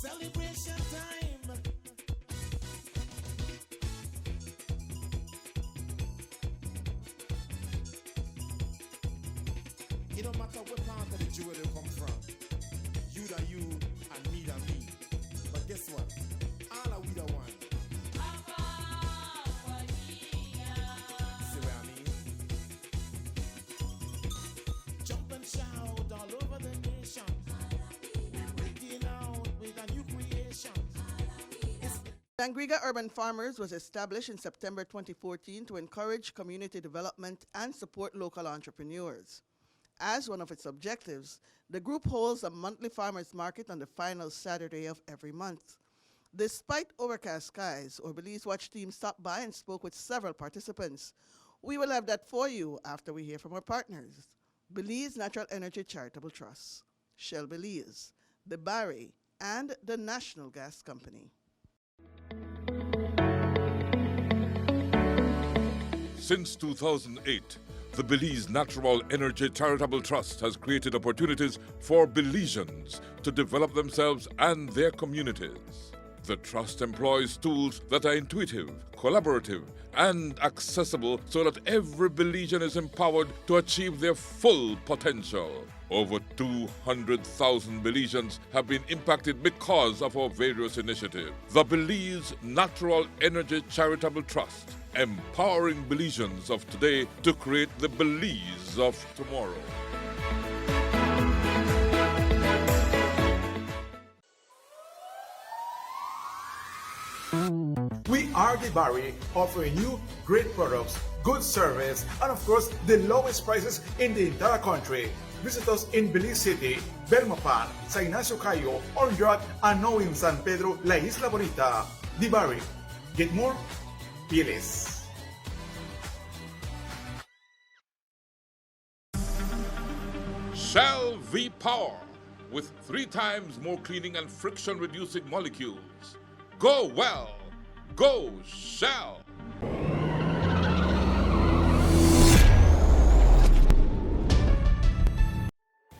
Celebration time. It don't matter what part of the jewel you come from. You da you and me da me. But guess what? All are we the one. See what I mean? Jump and shout all over the nation. We're breaking out with a new creation. Dangriga Urban Farmers was established in September 2014 to encourage community development and support local entrepreneurs. As one of its objectives, the group holds a monthly farmers market on the final Saturday of every month. Despite overcast skies, our Belize Watch team stopped by and spoke with several participants. We will have that for you after we hear from our partners: Belize Natural Energy Charitable Trust, Shell Belize, the Barry, and the National Gas Company. Since 2008, the Belize Natural Energy Charitable Trust has created opportunities for Belizeans to develop themselves and their communities. The trust employs tools that are intuitive, collaborative, and accessible so that every Belizean is empowered to achieve their full potential. Over 200,000 Belizeans have been impacted because of our various initiatives. The Belize Natural Energy Charitable Trust, empowering Belizeans of today to create the Belize of tomorrow. We are the Barry, offering you great products, good service, and of course, the lowest prices in the entire country. Visit us in Belize City, Belmopan, San Ignacio Cayo, Orange, and now in San Pedro, La Isla Bonita. The Barry. Get more? Be less. Shell V-Power, with 3 times more cleaning and friction-reducing molecules. Go well. Go Shell.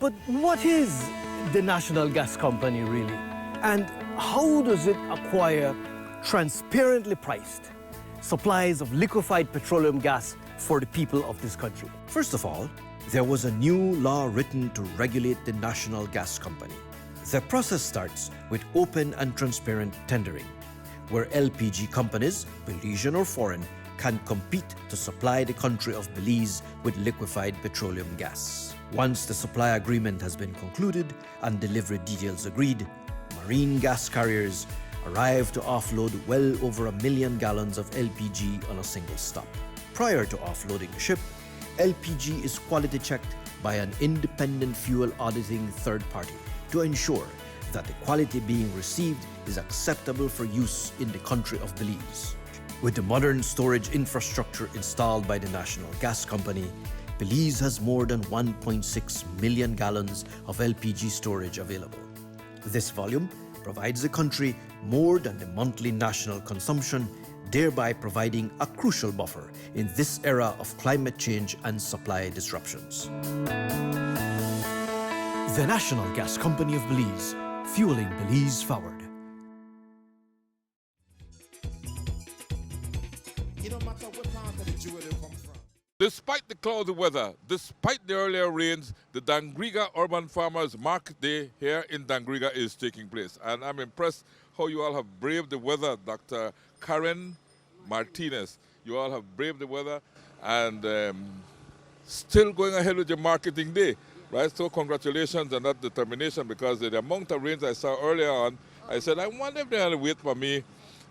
But what is the National Gas Company really? And how does it acquire transparently priced supplies of liquefied petroleum gas for the people of this country? First of all, there was a new law written to regulate the National Gas Company. The process starts with open and transparent tendering, where LPG companies, Belizean or foreign, can compete to supply the country of Belize with liquefied petroleum gas. Once the supply agreement has been concluded and delivery details agreed, marine gas carriers arrive to offload well over 1 million gallons of LPG on a single stop. Prior to offloading the ship, LPG is quality checked by an independent fuel auditing third party to ensure that the quality being received is acceptable for use in the country of Belize. With the modern storage infrastructure installed by the National Gas Company, Belize has more than 1.6 million gallons of LPG storage available. This volume provides the country more than the monthly national consumption, thereby providing a crucial buffer in this era of climate change and supply disruptions. The National Gas Company of Belize, fueling Belize forward. It don't matter what part of the jewel you come from. Despite the cloudy weather, despite the earlier rains, the Dangriga Urban Farmers Market Day here in Dangriga is taking place. And I'm impressed how you all have braved the weather, Dr. Karen Martinez. You all have braved the weather and still going ahead with your marketing day, right? So congratulations on that determination, because the amount of rains I saw earlier on, I said, I wonder if they're going to wait for me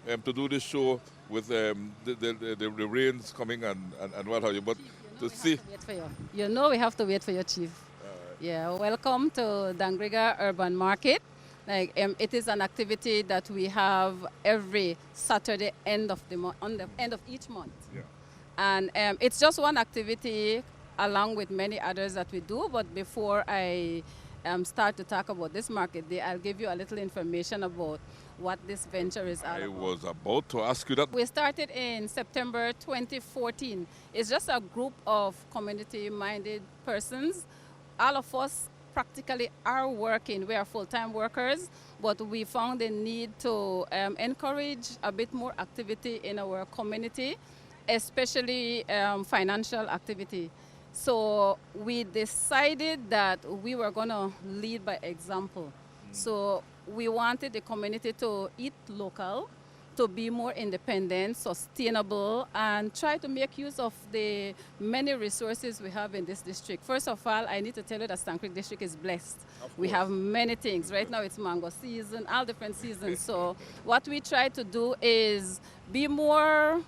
to do this show with the rains coming and what have you. But to see. You know we have to wait for your chief. Yeah, welcome to Dangriga Urban Market. It is an activity that we have every Saturday end of the month, on the end of each month. Yeah. And it's just one activity along with many others that we do. But before I start to talk about this market day, I'll give you a little information about what this venture is all about. I was about to ask you that. We started in September 2014. It's just a group of community-minded persons. All of us practically are working. We are full-time workers, but we found the need to encourage a bit more activity in our community, especially financial activity. So we decided that we were going to lead by example. So we wanted the community to eat local, to be more independent, sustainable, and try to make use of the many resources we have in this district. First of all, I need to tell you that Stann Creek district is blessed. We have many things. Right now it's mango season, all different seasons. So what we try to do is be more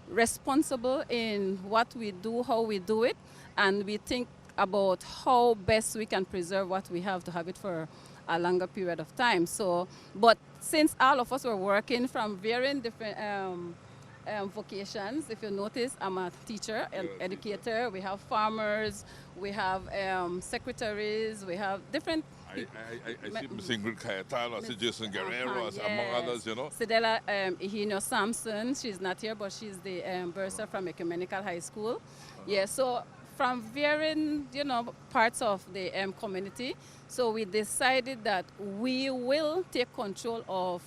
responsible in what we do, how we do it, and we think about how best we can preserve what we have to have it for a longer period of time. So, but since all of us were working from varying different vocations, if you notice, I'm a teacher, an educator, we have farmers, we have secretaries, we have different... I see Ms. Ingrid Kayatalo, I see Jason Guerrero, yes. among others, you know. Sidela Ihinio Sampson, she's not here, but she's the bursar from Ecumenical High School. Yeah, so from varying, you know, parts of the community. So we decided that we will take control of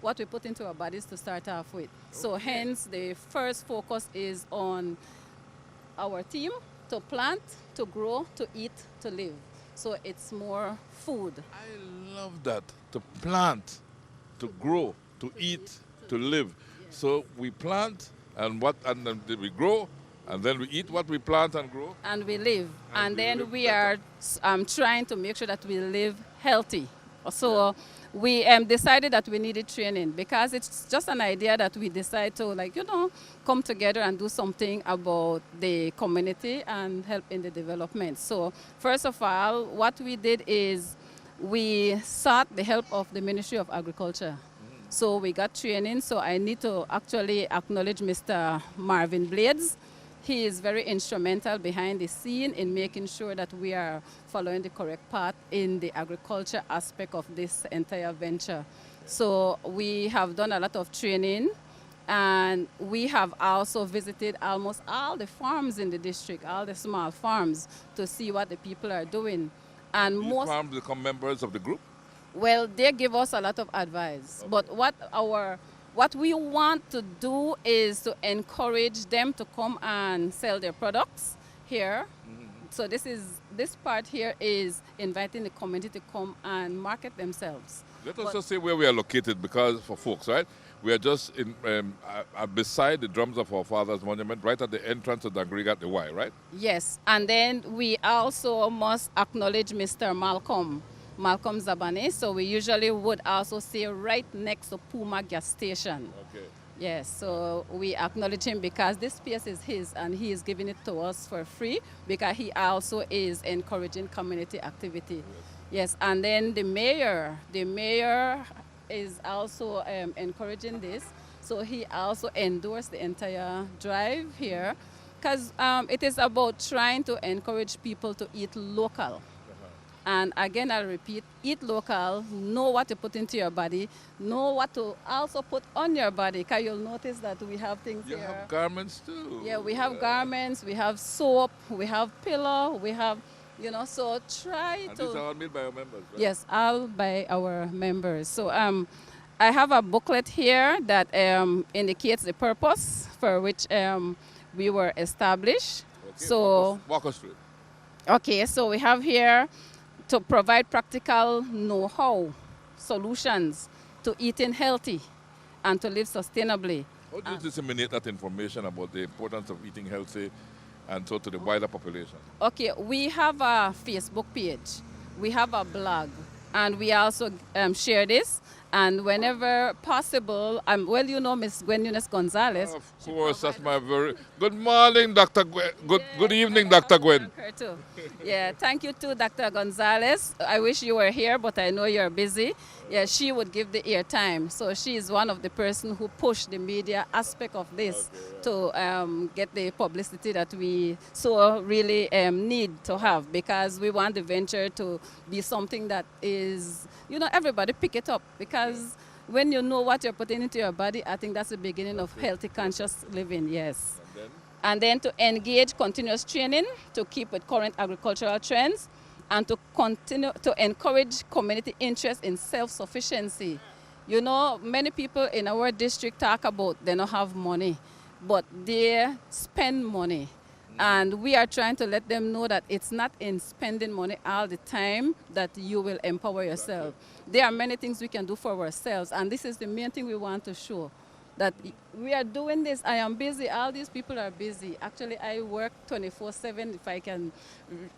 what we put into our bodies to start off with. So hence the first focus is on our team to plant, to grow, to eat, to live. So it's more food. I love that. To plant, to grow, to eat, to live. Yeah. So we plant and then we grow, and then we eat what we plant and grow. And we live. And then live we better. are trying to make sure that we live healthy. So we decided that we needed training because it's just an idea that we decide to, like, you know, come together and do something about the community and help in the development. So first of all, what we did is we sought the help of the Ministry of Agriculture. So we got training. So I need to actually acknowledge Mr. Marvin Blades. He is very instrumental behind the scene in making sure that we are following the correct path in the agriculture aspect of this entire venture. So we have done a lot of training, and we have also visited almost all the farms in the district, all the small farms, to see what the people are doing. And These most farms become members of the group? well, they give us a lot of advice. Okay. But what we want to do is to encourage them to come and sell their products here. Mm-hmm. So this part here is inviting the community to come and market themselves. Let us just say where we are located, because for folks, right? We are just beside the drums of our father's monument, right at the entrance of Dangriga at the Y, right? Yes, and then we also must acknowledge Mr. Malcolm Zabane. So we usually would also say right next to Puma gas station. Okay. Yes, so we acknowledge him because this space is his and he is giving it to us for free because he also is encouraging community activity. Yes, and then the mayor is also encouraging this. So he also endorsed the entire drive here because it is about trying to encourage people to eat local. And again, I'll repeat, eat local, know what to put into your body, know what to also put on your body, because you'll notice that we have things you here. You have garments too. Yeah, we have garments, we have soap, we have pillow, we have, you know, so try and to... these are all made by our members, right? Yes, all by our members. So I have a booklet here that indicates the purpose for which we were established. Okay, so walk us through it. Okay, so we have here to provide practical know-how solutions to eating healthy and to live sustainably. How do you disseminate that information about the importance of eating healthy and so to the wider population? Okay, we have a Facebook page, we have a blog, and we also share this. And whenever possible, well, you know Miss Gwen Eunice Gonzalez. Of course, that's my very... Good morning, Dr. Gwen. Good evening, Dr. Gwen. Her too. Yeah, thank you too, Dr. Gonzalez. I wish you were here, but I know you're busy. Yeah, she would give the airtime. So she is one of the person who pushed the media aspect of this to get the publicity that we so really need to have, because we want the venture to be something that is, you know, everybody pick it up, because when you know what you're putting into your body, I think that's the beginning of healthy, conscious living, yes. And then to engage continuous training to keep with current agricultural trends and to continue to encourage community interest in self-sufficiency. You know, many people in our district talk about they don't have money, but they spend money. And we are trying to let them know that it's not in spending money all the time that you will empower yourself. There are many things we can do for ourselves, and this is the main thing we want to show. That we are doing this, I am busy, all these people are busy. Actually, I work 24/7, if I can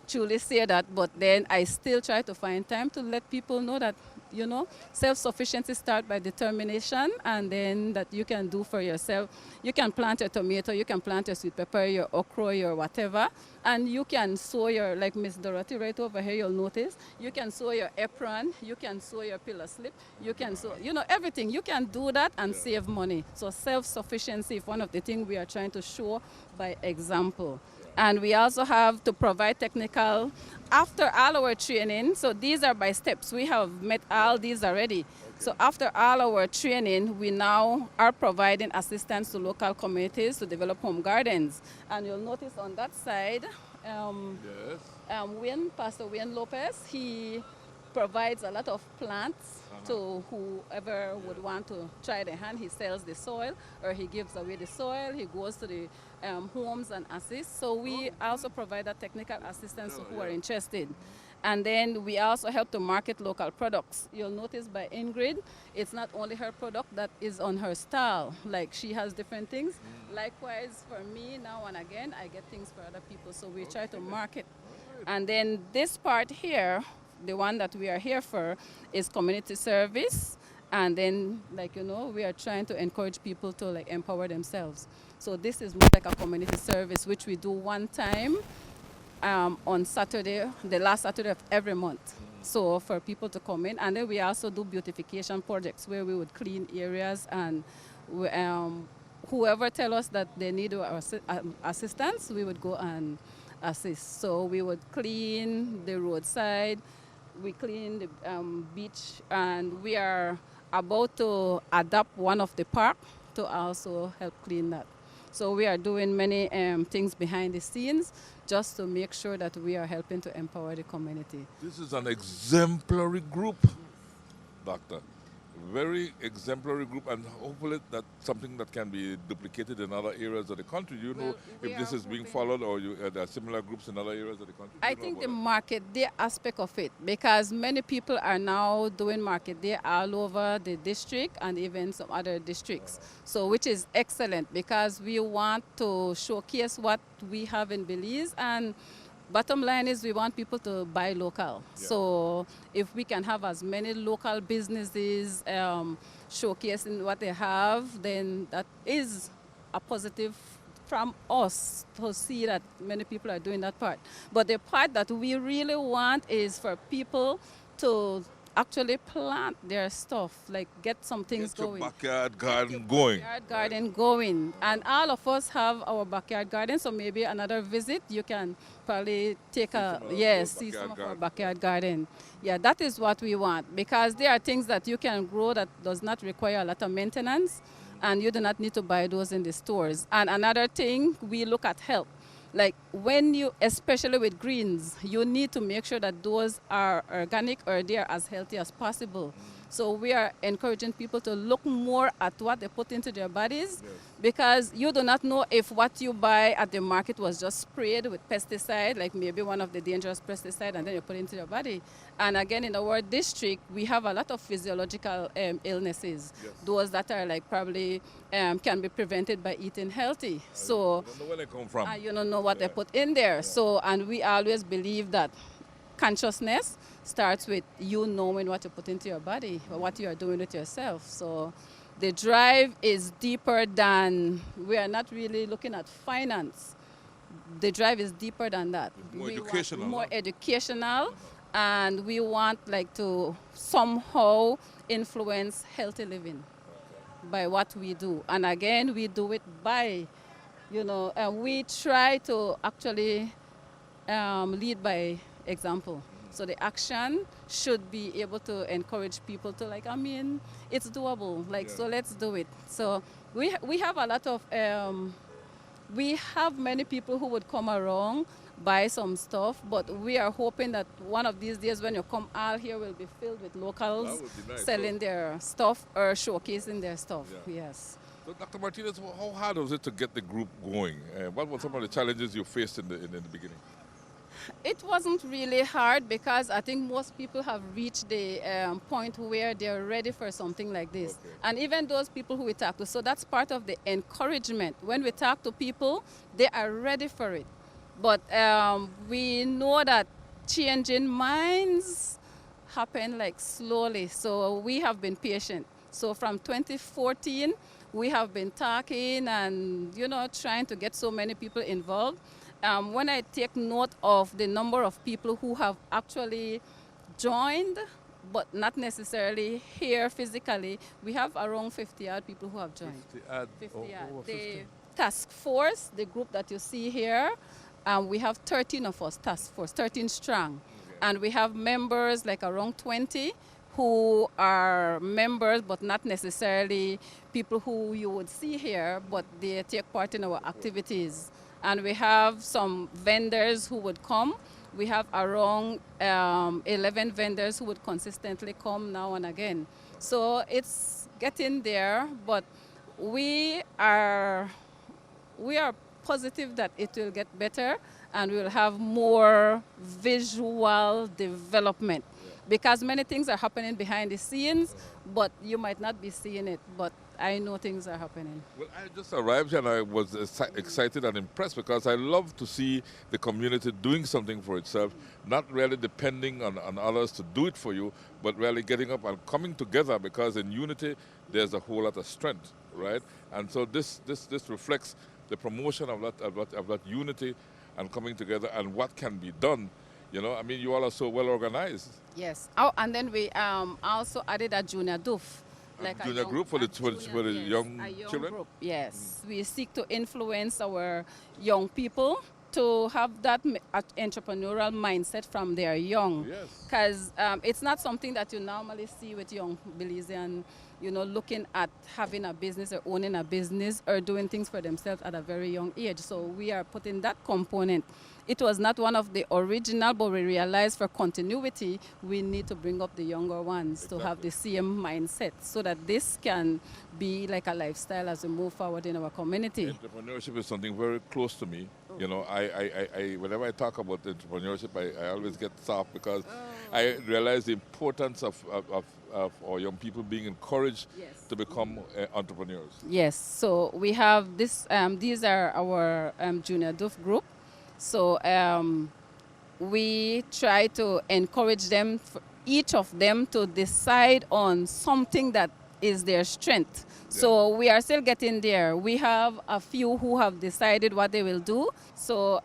truly say that, but then I still try to find time to let people know that, you know, self-sufficiency starts by determination, and then that you can do for yourself. You can plant your tomato, you can plant your sweet pepper, your okra, your whatever, and you can sew your, like Miss Dorothy right over here, you'll notice, you can sew your apron, you can sew your pillow slip, you can sew, you know, everything. You can do that and save money. So self-sufficiency is one of the things we are trying to show by example. And we also have to provide technical, after all our training, so these are by steps. We have met all these already. So after all our training, we now are providing assistance to local communities to develop home gardens. And you'll notice on that side, Pastor Wayne Lopez, he provides a lot of plants to whoever would want to try their hand. He sells the soil, or he gives away the soil. He goes to the homes and assists. So we also provide that technical assistance to who are interested. And then we also help to market local products. You'll notice by Ingrid, it's not only her product that is on her stall. Like, she has different things. Likewise, for me, now and again, I get things for other people. So we try to market. And then this part here, the one that we are here for, is community service. And then, like, you know, we are trying to encourage people to, like, empower themselves. So this is more like a community service, which we do one time on Saturday, the last Saturday of every month. So for people to come in. And then we also do beautification projects where we would clean areas, and whoever tell us that they need our assistance, we would go and assist. So we would clean the roadside, we clean the beach, and we are about to adopt one of the park to also help clean that. So we are doing many things behind the scenes just to make sure that we are helping to empower the community. This is an exemplary group, Doctor. Very exemplary group, and hopefully that's something that can be duplicated in other areas of the country. Do you know if this is being followed, or there are similar groups in other areas of the country? I think the market day aspect of it, because many people are now doing market day all over the district and even some other districts. So which is excellent, because we want to showcase what we have in Belize, and bottom line is we want people to buy local. Yeah. So if we can have as many local businesses showcasing what they have, then that is a positive from us to see that many people are doing that part. But the part that we really want is for people to actually plant their stuff, like get some things going. Backyard garden going. Backyard garden going. And all of us have our backyard garden, so maybe another visit you can probably take see some of our backyard garden. Yeah, that is what we want, because there are things that you can grow that does not require a lot of maintenance, and you do not need to buy those in the stores. And another thing, we look at health. Like when you, especially with greens, you need to make sure that those are organic or they are as healthy as possible. So we are encouraging people to look more at what they put into their bodies, because you do not know if what you buy at the market was just sprayed with pesticide, like maybe one of the dangerous pesticides, and then you put it into your body. And again, in our district, we have a lot of physiological illnesses. Those that are like probably can be prevented by eating healthy. So you don't know where they come from. You don't know what they put in there. So, and we always believe that consciousness starts with you knowing what you put into your body or what you are doing with yourself. So the drive is deeper than, we are not really looking at finance. The drive is deeper than that. More educational. More educational, and we want like to somehow influence healthy living by what we do. And again, we do it by, we try to actually lead by example. So the action should be able to encourage people to it's doable. So let's do it. So we have a lot of We have many people who would come around, buy some stuff, but we are hoping that one of these days when you come, all here will be filled with locals That would be nice, selling their stuff or showcasing their stuff. Yeah. Yes. So, Dr. Martinez, how hard was it to get the group going? What were some of the challenges you faced in the beginning? It wasn't really hard because I think most people have reached the point where they're ready for something like this. Okay. And even those people who we talk to, so that's part of the encouragement. When we talk to people, they are ready for it. But we know that changing minds happen like slowly, so we have been patient. So from 2014, we have been talking and, you know, trying to get so many people involved. When I take note of the number of people who have actually joined, but not necessarily here physically, we have around 50-odd people who have joined. 50-odd. The task force, the group that you see here, we have 13 of us, task force, 13 strong. Okay. And we have members like around 20 who are members, but not necessarily people who you would see here, but they take part in our activities. And we have some vendors who would come. We have around 11 vendors who would consistently come now and again. So it's getting there, but we are positive that it will get better and we'll have more visual development. Because many things are happening behind the scenes, but you might not be seeing it, but I know things are happening. Well, I just arrived here and I was excited and impressed because I love to see the community doing something for itself, not really depending on others to do it for you, but really getting up and coming together, because in unity there's a whole lot of strength, right? And so this reflects the promotion of that unity and coming together and what can be done. You know, I mean, you all are so well organized. Yes. Oh, and then we also added a junior DOOF. Like a junior group for the young children? Group, yes. We seek to influence our young people to have that entrepreneurial mindset from their young. Yes. Because it's not something that you normally see with young Belizean, you know, looking at having a business or owning a business or doing things for themselves at a very young age. So we are putting that component. It was not one of the original, but we realized for continuity, we need to bring up the younger ones to have the same mindset so that this can be like a lifestyle as we move forward in our community. Entrepreneurship is something very close to me. You know, I whenever I talk about entrepreneurship, I always get soft because I realize the importance of our young people being encouraged to become entrepreneurs. Yes, so we have this, these are our junior DOOF group. So we try to encourage them, each of them, to decide on something that is their strength. Yeah. So we are still getting there. We have a few who have decided what they will do. So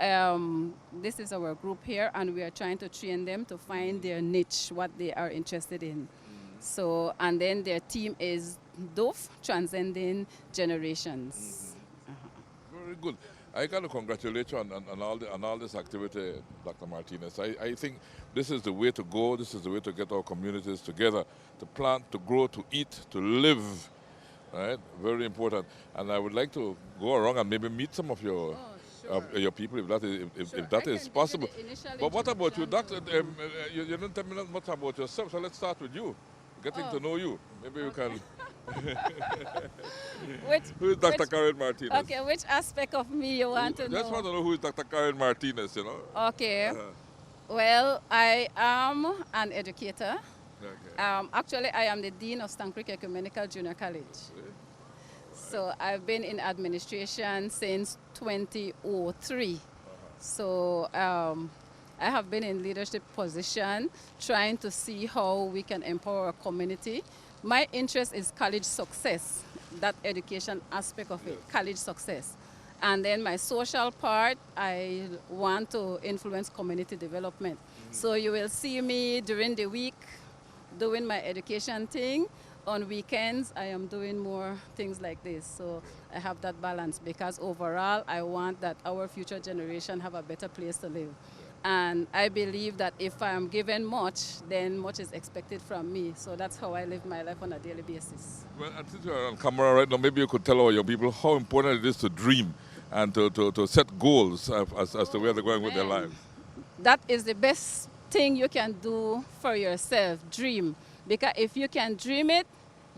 this is our group here, and we are trying to train them to find their niche, what they are interested in. So, and then their team is DOOF, Transcending Generations. Very good. I got to congratulate you on all this activity, Dr. Martinez. I think this is the way to go. This is the way to get our communities together, to plant, to grow, to eat, to live. Right? Very important. And I would like to go around and maybe meet some of your your people, if that is possible. But what about you, Doctor? You didn't tell me much about yourself, so let's start with you. Getting to know you. Maybe you can. Who is Dr. Karen Martinez? Okay, which aspect of me you want to know? Just want to know who is Dr. Karen Martinez, you know? Okay. Well, I am an educator. Okay. Actually, I am the Dean of Dangriga Ecumenical Junior College. Okay. So I've been in administration since 2003. So I have been in leadership position, trying to see how we can empower our community. My interest is college success, that education aspect of it, college success. And then my social part, I want to influence community development. So you will see me during the week doing my education thing. On weekends, I am doing more things like this. So I have that balance because overall, I want that our future generation have a better place to live. And I believe that if I am given much, then much is expected from me. So that's how I live my life on a daily basis. Well, and since you're on camera right now, maybe you could tell our young people how important it is to dream. and to set goals as to where they're going with their lives. That is the best thing you can do for yourself, dream. Because if you can dream it,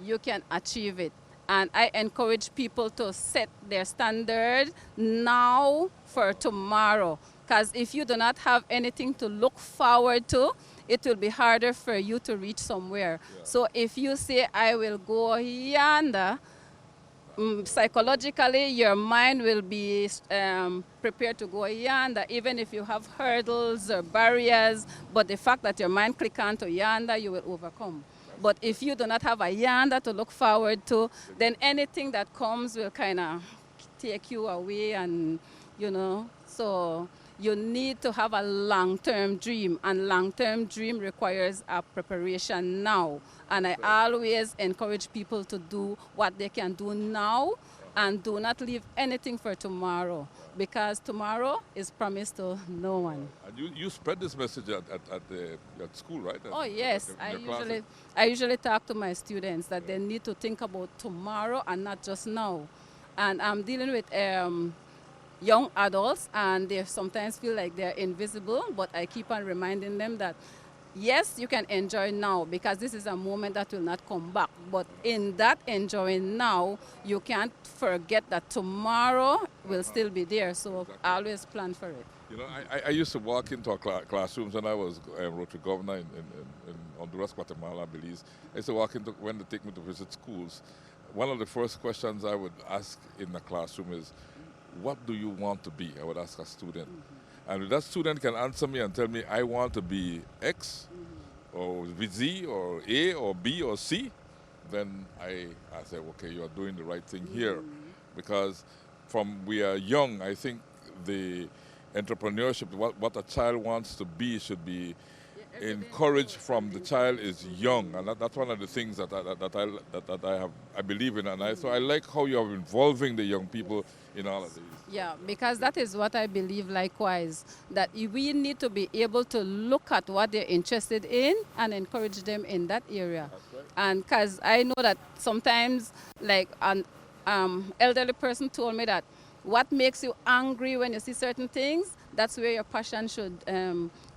you can achieve it. And I encourage people to set their standard now for tomorrow. Because if you do not have anything to look forward to, it will be harder for you to reach somewhere. Yeah. So if you say, I will go yonder, psychologically, your mind will be prepared to go yonder, even if you have hurdles or barriers. But the fact that your mind click on to yonder, you will overcome. But if you do not have a yonder to look forward to, then anything that comes will kind of take you away, and, you know, so you need to have a long-term dream, and long-term dream requires a preparation now. And I always encourage people to do what they can do now, and do not leave anything for tomorrow, because tomorrow is promised to no one. And you spread this message at school, right? Oh, yes. I usually talk to my students that they need to think about tomorrow and not just now. And I'm dealing with young adults, and they sometimes feel like they're invisible, but I keep on reminding them that yes, you can enjoy now, because this is a moment that will not come back. But in that enjoying now, you can't forget that tomorrow will still be there. So always plan for it. You know, I used to walk into our classrooms when I was Rotary Governor in Honduras, Guatemala, Belize. I used to walk into, when they take me to visit schools, one of the first questions I would ask in the classroom is, what do you want to be? I would ask a student. And if that student can answer me and tell me, I want to be X, or Z, or A, or B, or C, then I say, okay, you're doing the right thing here. Because from we are young, I think the entrepreneurship, what a child wants to be should be encouraged from the child is young. And that's one of the things that I believe in. And so I like how you're involving the young people in all of these. Yeah, because that is what I believe likewise, that we need to be able to look at what they're interested in and encourage them in that area. Right. And because I know that sometimes, like an elderly person told me that what makes you angry when you see certain things, that's where your passion should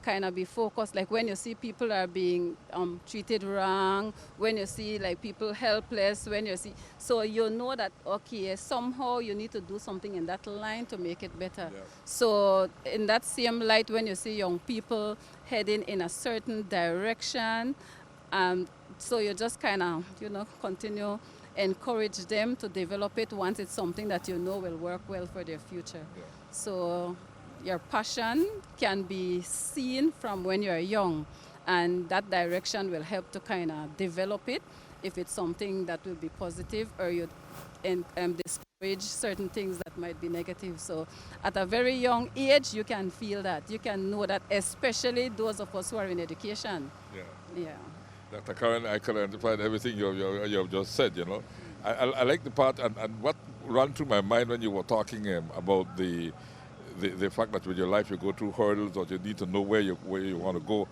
kind of be focused. Like when you see people are being treated wrong, when you see like people helpless, when you see, so you know that, okay, somehow you need to do something in that line to make it better. Yeah. So in that same light, when you see young people heading in a certain direction, so you just kind of, you know, continue, encourage them to develop it once it's something that you know will work well for their future. Yeah. So your passion can be seen from when you're young, and that direction will help to kind of develop it if it's something that will be positive, or you discourage certain things that might be negative. So at a very young age, you can feel that. You can know that, especially those of us who are in education. Yeah. Yeah. Dr. Karen, I can identify everything you have just said, you know. I like the part, and what ran through my mind when you were talking about the fact that with your life you go through hurdles, or you need to know where you want to go.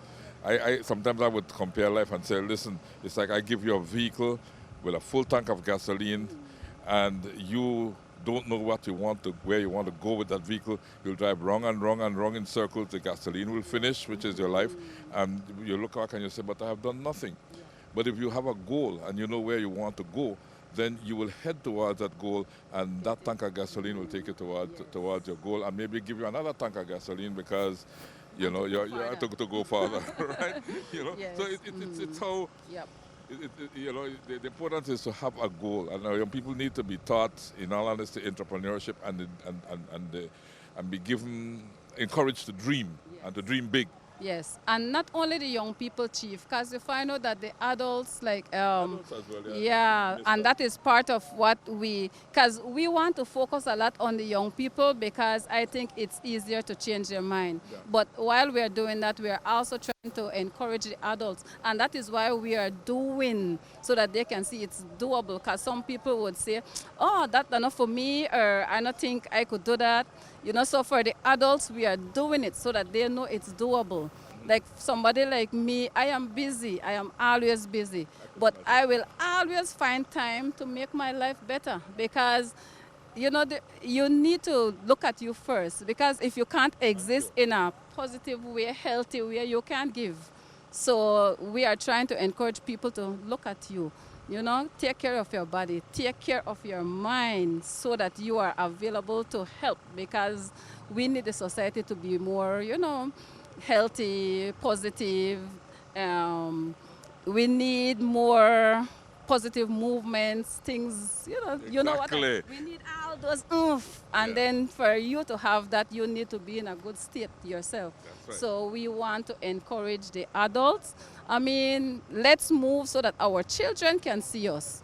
Sometimes I would compare life and say, listen, it's like I give you a vehicle with a full tank of gasoline, and you don't know where you want to go with that vehicle. You'll drive wrong and wrong and wrong in circles. The gasoline will finish, which is your life, and you look back and you say, but I have done nothing. But if you have a goal and you know where you want to go, then you will head towards that goal, and that tank of gasoline will take you towards your goal, and maybe give you another tank of gasoline because, you know, you have to go farther, right? You know, yes. So it's how. Yep. You know, the importance is to have a goal, and young people need to be taught, in all honesty, entrepreneurship, and be encouraged to dream, yes, and to dream big. Yes, and not only the young people, Chief, because you find out that the adults, like, adults as well, yeah, and that is part of what because we want to focus a lot on the young people, because I think it's easier to change their mind. Yeah. But while we are doing that, we are also trying to encourage the adults, and that is why we are doing, so that they can see it's doable, because some people would say, oh, that's enough for me, or I don't think I could do that. You know, so for the adults, we are doing it so that they know it's doable. Like somebody like me, I am busy. I am always busy. But I will always find time to make my life better, because you need to look at you first, because if you can't exist in a positive way, healthy way, you can't give. So we are trying to encourage people to look at you. Take care of your body, take care of your mind, so that you are available to help, because we need the society to be more, healthy, positive. We need more positive movements, things, know what we need all those oomph. And then for you to have that, you need to be in a good state yourself. Right. So we want to encourage the adults. Let's move so that our children can see us.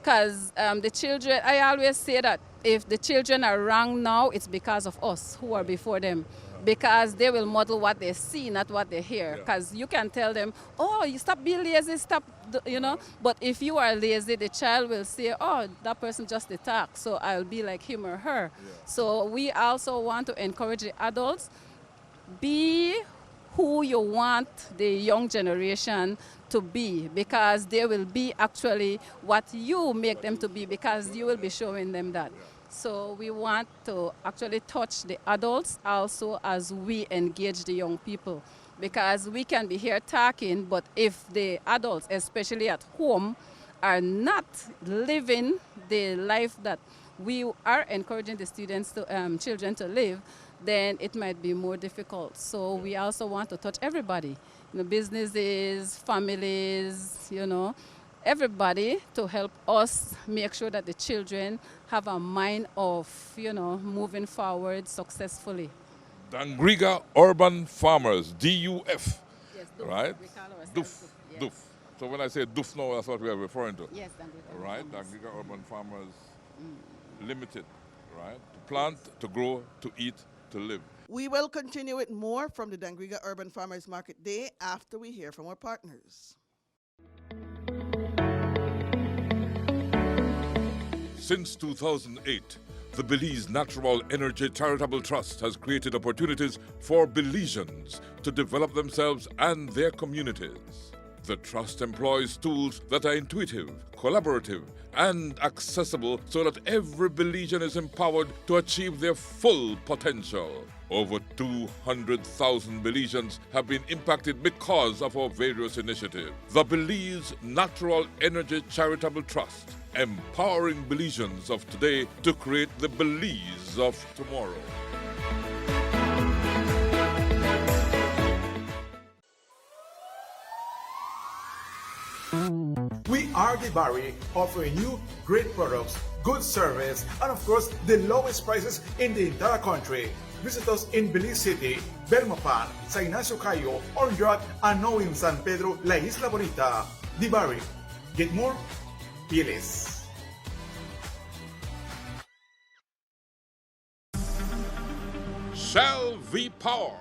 Because the children, I always say that if the children are wrong now, it's because of us who are before them. Because they will model what they see, not what they hear. Because you can tell them, oh, you stop being lazy, stop, But if you are lazy, the child will say, oh, that person just attacked, so I'll be like him or her. So we also want to encourage the adults, be who you want the young generation to be, because they will be actually what you make them to be, because you will be showing them that. So we want to actually touch the adults also as we engage the young people, because we can be here talking, but if the adults, especially at home, are not living the life that we are encouraging the students to, children to live, then it might be more difficult. So we also want to touch everybody, businesses, families, everybody, to help us make sure that the children have a mind of, moving forward successfully. Dangriga Urban Farmers, DUF, Yes, DOOF. right? We call ourselves DOOF, yes. DOOF. So when I say DOOF now, that's what we are referring to. Yes, Dangriga. Right, Dangriga Urban Farmers Limited, right? To plant, to grow, to eat, to live. We will continue with more from the Dangriga Urban Farmers Market Day after we hear from our partners. Since 2008, the Belize Natural Energy Charitable Trust has created opportunities for Belizeans to develop themselves and their communities. The trust employs tools that are intuitive, collaborative, and accessible so that every Belizean is empowered to achieve their full potential. Over 200,000 Belizeans have been impacted because of our various initiatives. The Belize Natural Energy Charitable Trust, empowering Belizeans of today to create the Belize of tomorrow. We are the Barry, offering you great products, good service, and of course, the lowest prices in the entire country. Visit us in Belize City, Belmopan, Sa Ignacio Cayo, Orange, and now in San Pedro, La Isla Bonita. The Barry. Get more? Be less. Shell V-Power,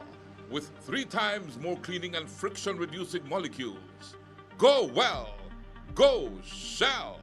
with 3 times more cleaning and friction-reducing molecules. Go well. Go Shell.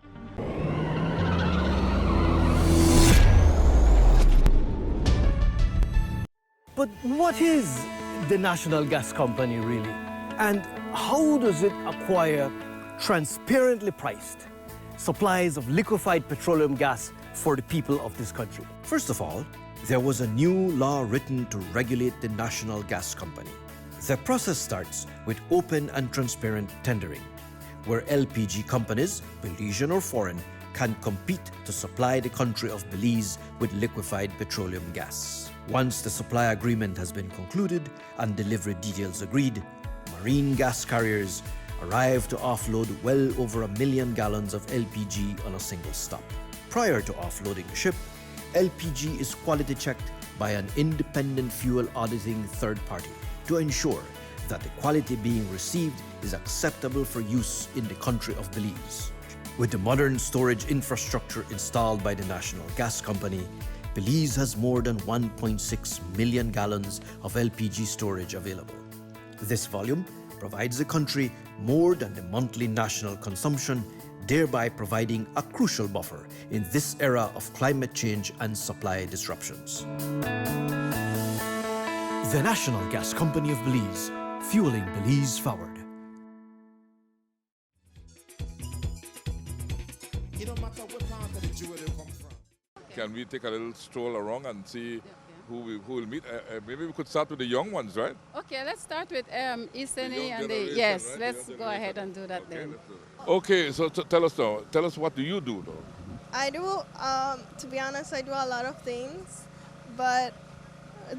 But what is the national gas company really? And how does it acquire transparently priced supplies of liquefied petroleum gas for the people of this country? First of all, there was a new law written to regulate the national gas company. The process starts with open and transparent tendering, where LPG companies, Belizean or foreign, can compete to supply the country of Belize with liquefied petroleum gas. Once the supply agreement has been concluded and delivery details agreed, marine gas carriers arrive to offload well over 1 million gallons of LPG on a single stop. Prior to offloading the ship, LPG is quality checked by an independent fuel auditing third party to ensure that the quality being received is acceptable for use in the country of Belize. With the modern storage infrastructure installed by the National Gas Company, Belize has more than 1.6 million gallons of LPG storage available. This volume provides the country more than the monthly national consumption, thereby providing a crucial buffer in this era of climate change and supply disruptions. The National Gas Company of Belize, fueling Belize forward. It don't matter what part of the jewel they come from. can we take a little stroll around and see Yeah. who will meet? Maybe we could start with the young ones, right? Okay, let's start with Iseni young and generation, yes, right? The let's young go ahead generation. and do that Okay, then. let's do it. Okay, so tell us now. Tell us, what do you do though? I do, to be honest, I do a lot of things, but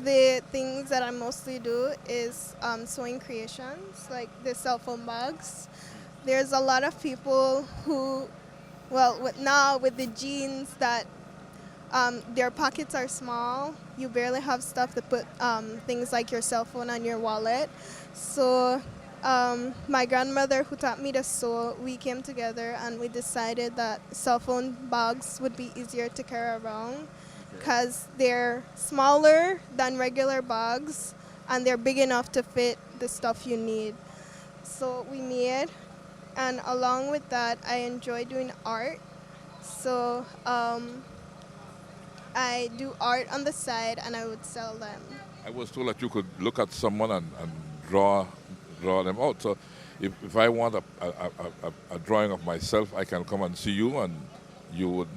the things that I mostly do is sewing creations, like the cell phone bags. There's a lot of people who, well, now with the jeans that their pockets are small, you barely have stuff to put things like your cell phone and your wallet. So my grandmother, who taught me to sew, we came together and we decided that cell phone bags would be easier to carry around because they're smaller than regular bags and they're big enough to fit the stuff you need. So we made, and along with that, I enjoy doing art. So I do art on the side and I would sell them. I was told that you could look at someone and draw them out. So if I want a drawing of myself, I can come and see you and you would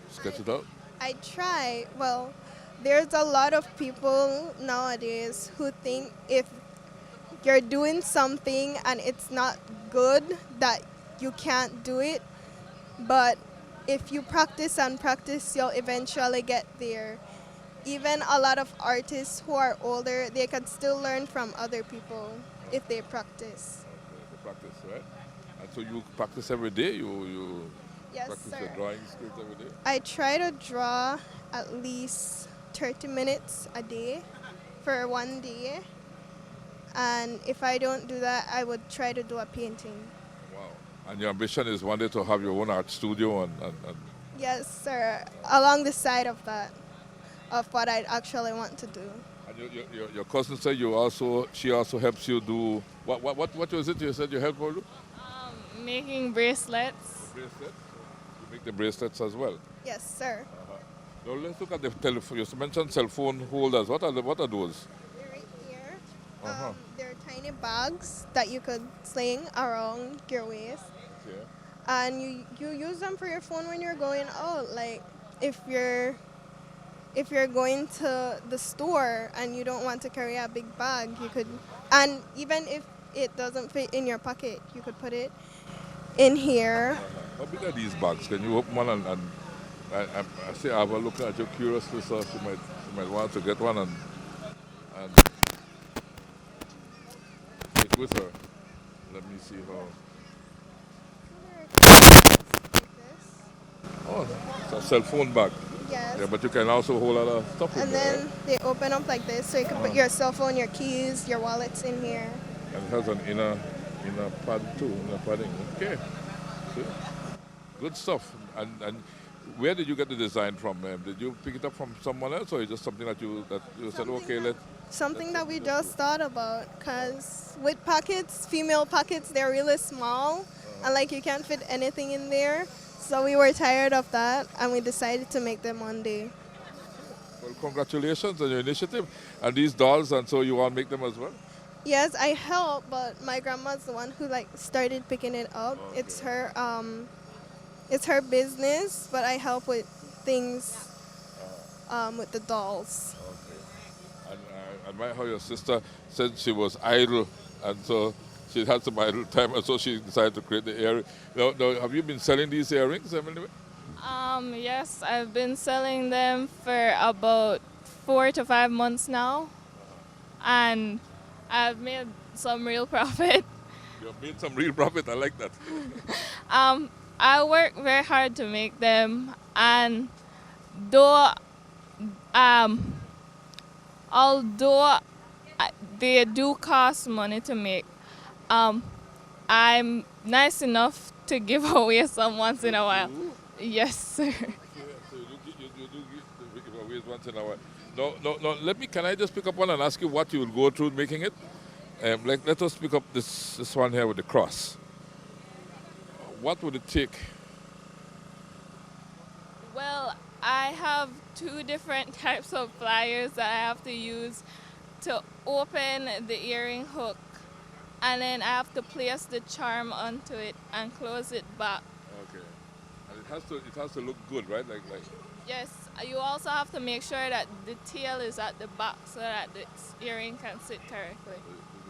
sketch it out? I try. Well, there's a lot of people nowadays who think if you're doing something and it's not good, that you can't do it. But if you practice and practice, you'll eventually get there. Even a lot of artists who are older, they can still learn from other people if they practice. Okay, the practice, right? And so you practice every day? You Yes, practice sir. your drawing skills every day? I try to draw at least 30 minutes a day for one day. And if I don't do that, I would try to do a painting. Wow. And your ambition is one day to have your own art studio and Yes, sir. Along the side of that, of what I actually want to do. and your cousin said she also helps you do what was it you said you helped her do? Making bracelets. Bracelets. You make the bracelets as well. Yes, sir. Now let's look at the telephone. You mentioned cell phone holders. What are those? They're right here. Uh-huh. They're tiny bags that you could sling around your waist. Yeah. And you use them for your phone when you're going out. Like if you're going to the store and you don't want to carry a big bag, you could, and even if it doesn't fit in your pocket, you could put it in here. How big are these bags? Can you open one and I say I have a look at you curiously, so she might want to get one and take with her. Let me see how. Like this. Oh, it's a cell phone bag. Yes. Yeah, but you can also hold other stuff in And there, then they open up like this, so you can put your cell phone, your keys, your wallets in here. right? And it has an inner pad too, inner padding. Okay. See? Good stuff. And where did you get the design from? Did you pick it up from someone else, or is it just something that you said, okay, Something that we just thought about, because with pockets, female pockets, they're really small, and like you can't fit anything in there. So we were tired of that, and we decided to make them one day. Well, congratulations on your initiative. And these dolls, and so you want to make them as well? Yes, I help, but my grandma's the one who started picking it up. Okay. It's her business, but I help with things with the dolls. Okay. And I admire how your sister said she was idle, and so she had some idle time, and so she decided to create the earring. Now, have you been selling these earrings, Emily? Yes, I've been selling them for about 4 to 5 months now, and I've made some real profit. You've made some real profit. I like that. I work very hard to make them, and although they do cost money to make, I'm nice enough to give away some once in a while. Yes, sir. Yeah, so you do give away once in a while. No. Can I just pick up one and ask you what you will go through making it? Let us pick up this one here with the cross. What would it take? Well, I have 2 different types of pliers that I have to use to open the earring hook, and then I have to place the charm onto it and close it back. Okay. And it has to look good, right? Like Yes, you also have to make sure that the tail is at the back so that the earring can sit correctly.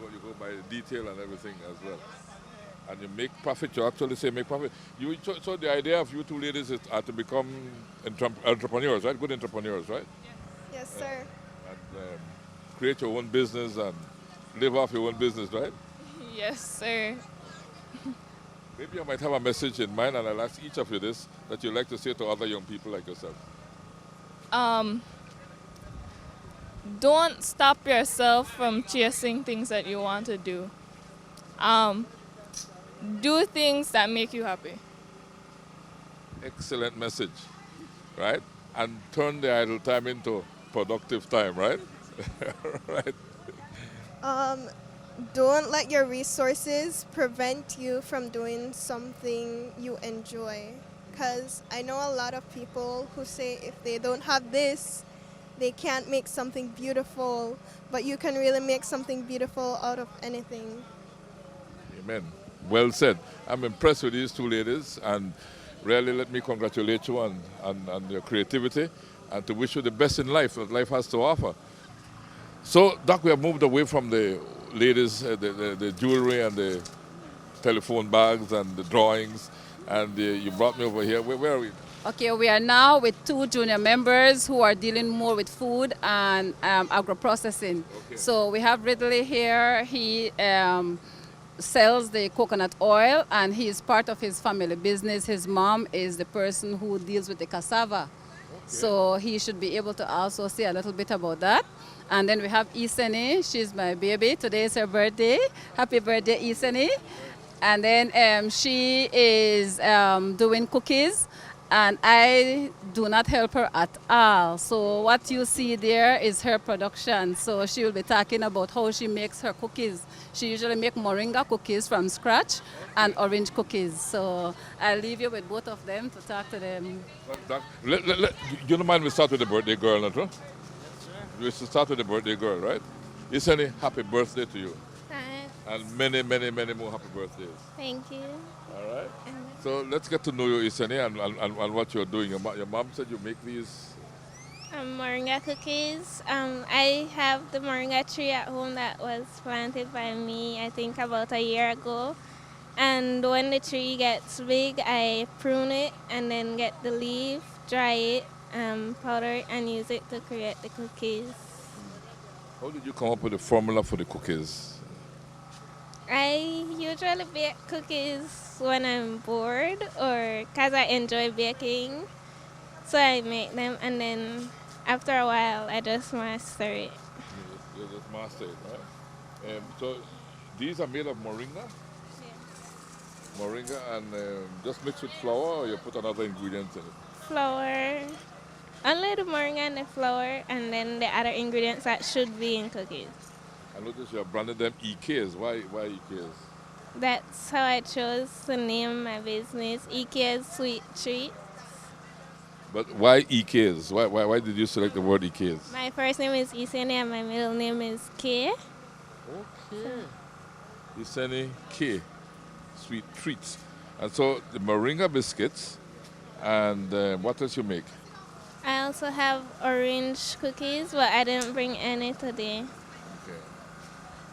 You go by the detail and everything as well. And you make profit, you actually say make profit. So the idea of you two ladies is to become entrepreneurs, right? Good entrepreneurs, right? Yes, sir. And create your own business and live off your own business, right? Yes, sir. Maybe I might have a message in mind, and I'll ask each of you this, that you'd like to say to other young people like yourself. Don't stop yourself from chasing things that you want to do. Do things that make you happy. Excellent message, right? And turn the idle time into productive time, right? Right. Don't let your resources prevent you from doing something you enjoy. Because I know a lot of people who say if they don't have this, they can't make something beautiful. But you can really make something beautiful out of anything. Amen. Well said. I'm impressed with these two ladies, and really let me congratulate you on your creativity and to wish you the best in life that life has to offer. So, Doc, we have moved away from the ladies, the jewelry and the telephone bags and the drawings, and you brought me over here. Where are we? Okay, we are now with 2 junior members who are dealing more with food and agro-processing. Okay. So we have Ridley here. He sells the coconut oil, and he is part of his family business. His mom is the person who deals with the cassava. Okay. So he should be able to also say a little bit about that. And then we have Iseni. She's my baby. Today is her birthday. Happy birthday, Iseni. And then she is doing cookies, and I do not help her at all. So what you see there is her production. So she will be talking about how she makes her cookies. She usually makes moringa cookies from scratch and orange cookies. So I'll leave you with both of them to talk to them. You don't mind we start with the birthday girl, not true? We should start with the birthday girl, right? Iseni, happy birthday to you. Thanks. And many, many, many more happy birthdays. Thank you. All right. So let's get to know you, Iseni, and what you're doing. Your mom said you make these. Moringa cookies. I have the moringa tree at home that was planted by me, I think, about a year ago. And when the tree gets big, I prune it and then get the leaf, dry it, powder it, and use it to create the cookies. How did you come up with the formula for the cookies? I usually bake cookies when I'm bored or because I enjoy baking. So I make them, and then after a while, I just master it. You just master it, right? So these are made of moringa? Yes. Moringa, and just mix with flour, or you put another ingredient in it? Flour. Only the moringa and the flour, and then the other ingredients that should be in cookies. I noticed you have branded them EKs. Why EKs? That's how I chose to name my business, EK's Sweet Treats. But why EKs? Why did you select the word EKs? My first name is Iseni and my middle name is K. Okay. Iseni K. Sweet Treats. And so the moringa biscuits, and what else you make? I also have orange cookies, but I didn't bring any today. Okay.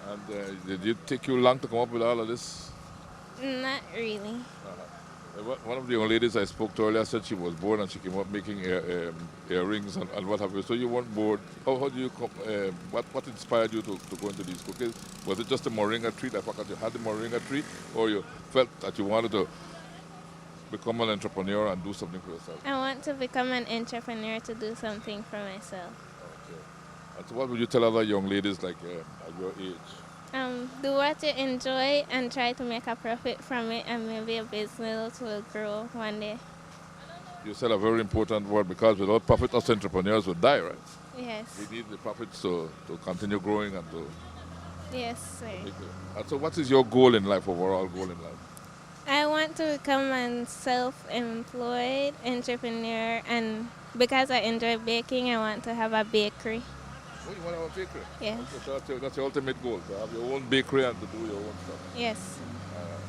And did it take you long to come up with all of this? Not really. One of the young ladies I spoke to earlier said she was bored and she came up making earrings and what have you. So you weren't bored. How do you come? What inspired you to go into these cookies? Was it just a moringa tree? I forgot you had the moringa tree, or you felt that you wanted to become an entrepreneur and do something for yourself? I want to become an entrepreneur to do something for myself. Okay. And so what would you tell other young ladies like at your age? Do what you enjoy and try to make a profit from it, and maybe a business will grow one day. You said a very important word, because without profit, us entrepreneurs would die, right? Yes. We need the profits to continue growing and to... Yes, sir. And so what is your goal in life, overall goal in life? I want to become a self-employed entrepreneur, and because I enjoy baking, I want to have a bakery. Oh, you want to have a bakery? Yes. So that's your ultimate goal, to have your own bakery and to do your own stuff. Yes.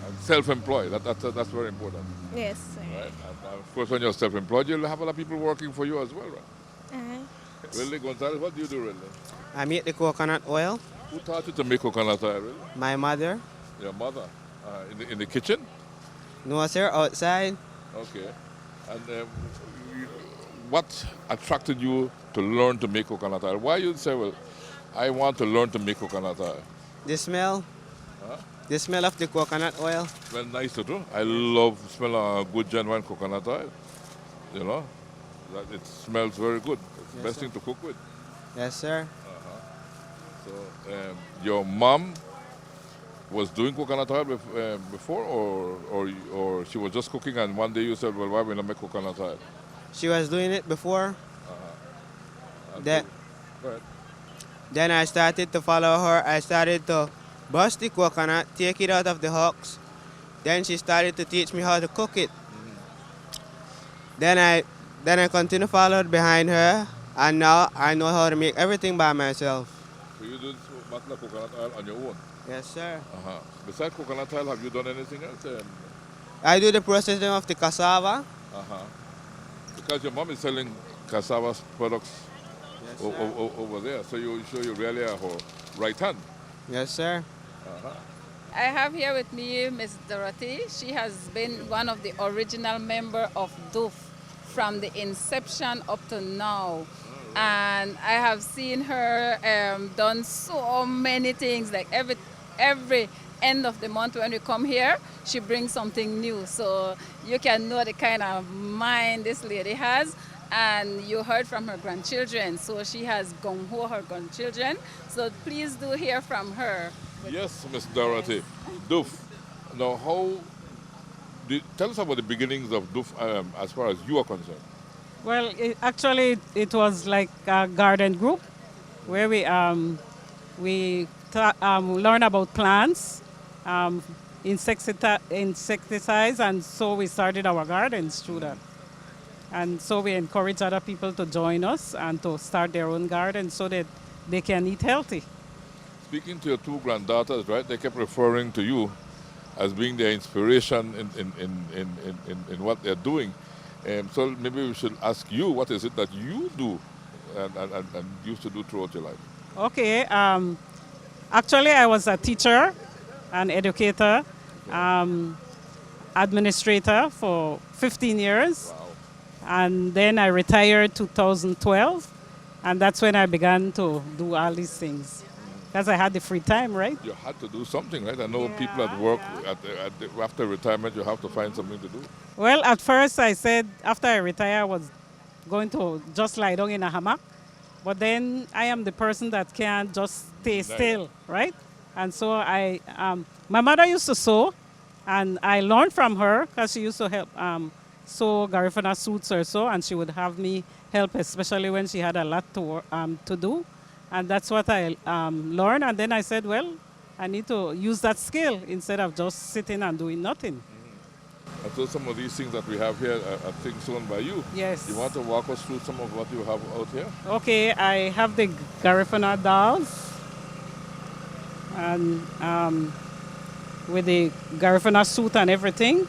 And self-employed. That's very important. Yes, sir. Right? And of course, when you're self-employed, you'll have a lot of people working for you as well, right? Really, Gonzalez, what do you do, really? I make the coconut oil. Who taught you to make coconut oil, really? My mother. Your mother? In the kitchen? No, sir, outside. Okay. And what attracted you to learn to make coconut oil? Why you say, well, I want to learn to make coconut oil? The smell. Huh? The smell of the coconut oil. Well, nice to do. I love the smell of good genuine coconut oil. You know, that it smells very good. It's the best thing to cook with. Yes, sir. So, your mom was doing coconut oil before, or she was just cooking, and one day you said, well, why we not make coconut oil? She was doing it before. Go ahead. Then I started to follow her. I started to bust the coconut, take it out of the husks. Then she started to teach me how to cook it. Then I continued followed behind her, and now I know how to make everything by myself. So you do bottle of coconut oil on your own? Yes, sir. Besides coconut oil, have you done anything else? I do the processing of the cassava. Because your mom is selling cassava products over there, so you really are her right hand. Yes, sir. I have here with me Miss Dorothy. She has been one of the original member of DOOF from the inception up to now. And I have seen her done so many things. Like every end of the month when we come here, she brings something new. So you can know the kind of mind this lady has. And you heard from her grandchildren. So she has gung-ho her grandchildren. So please do hear from her. Yes, Miss Dorothy. DOOF. Now, tell us about the beginnings of DOOF as far as you are concerned. Well, it was like a garden group where we learn about plants, insecticides, and so we started our gardens through that. And so we encourage other people to join us and to start their own gardens so that they can eat healthy. Speaking to your two granddaughters, right, they kept referring to you as being their inspiration in what they're doing. So maybe we should ask you, what is it that you do and used to do throughout your life? Okay. Actually, I was a teacher, an educator, administrator for 15 years. Wow. And then I retired 2012, and that's when I began to do all these things. Because I had the free time, right? You had to do something, right? I know people at work, after retirement, you have to find something to do. Well, at first I said after I retire, I was going to just lie down in a hammock. But then I am the person that can't just stay still, right? And so my mother used to sew, and I learned from her because she used to help sew Garifuna suits or so, and she would have me help, especially when she had a lot to do. And that's what I learned. And then I said, well, I need to use that skill instead of just sitting and doing nothing. And so some of these things that we have here are things sewn by you. Yes. You want to walk us through some of what you have out here? Okay, I have the Garifuna dolls. And with the Garifuna suit and everything.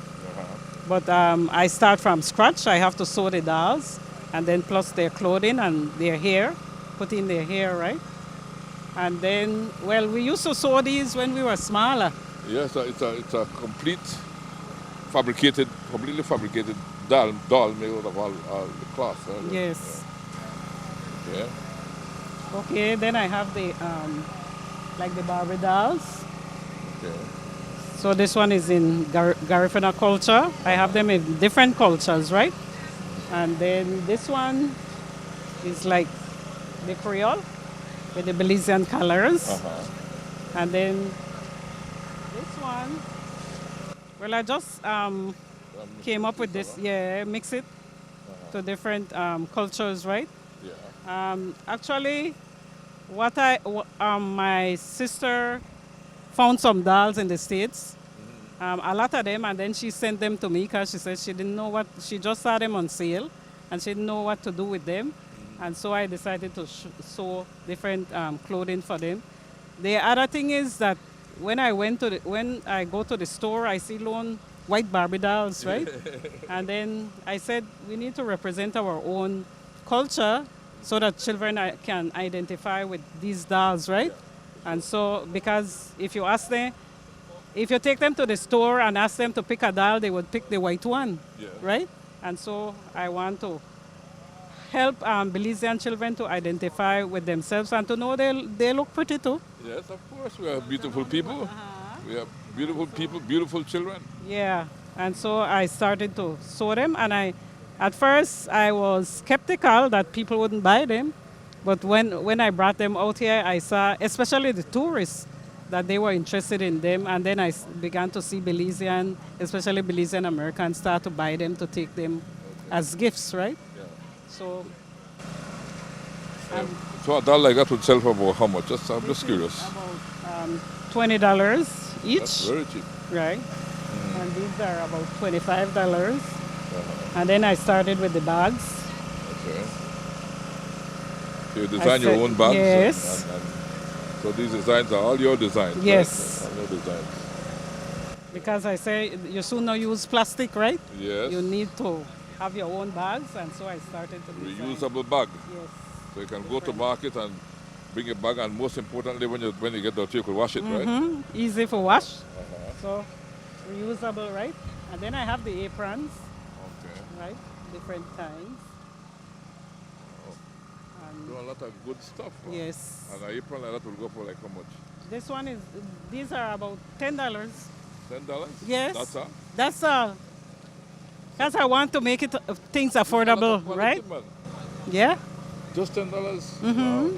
But I start from scratch. I have to sew the dolls, and then plus their clothing and their hair. Put in their hair, right? And then, well, we used to sew these when we were smaller. Yes, it's a completely fabricated doll made out of all the cloth. Yes. Yeah. Okay, then I have the like the Barbie dolls. Okay. So this one is in Garifuna culture. I have them in different cultures, right? And then this one is like the Creole with the Belizean colors. And then this one, well, I just came up with this, mix it to different cultures, right? Yeah. Actually, my sister found some dolls in the States, a lot of them, and then she sent them to me because she said she didn't know she just saw them on sale, and she didn't know what to do with them. And so I decided to sew different clothing for them. The other thing is that when I go to the store, I see lone white Barbie dolls, right? And then I said we need to represent our own culture so that children can identify with these dolls, right? And so, because if you take them to the store and ask them to pick a doll, they would pick the white one, right? And so I want to help Belizean children to identify with themselves and to know they look pretty too. Yes, of course. We are beautiful people. We are beautiful people, beautiful children. Yeah, and so I started to sew them, and at first I was skeptical that people wouldn't buy them, but when I brought them out here, I saw, especially the tourists, that they were interested in them, and then I began to see Belizean, especially Belizean Americans, start to buy them to take them as gifts, right? Yeah. So a doll like that would sell for about how much? I'm just curious. About $20 each. That's very cheap. Right. And these are about $25. And then I started with the bags. Okay. So you design your own bags? Yes. And so these designs are all your designs? Yes. Right? All your designs. Because I say you soon not use plastic, right? Yes. You need to have your own bags, and so I started to design. Reusable bag. Yes. So you can go to market and bring a bag, and most importantly, when you get out, you can wash it, right? Easy for wash. So reusable, right? And then I have the aprons. Okay. Right? Different kinds. Do a lot of good stuff. Wow. Yes. And an apron like that will go for like how much? These are about $10. $10? Yes. That's all? That's all. Because I want to make it things affordable, right? Man. Yeah. Just $10? Wow.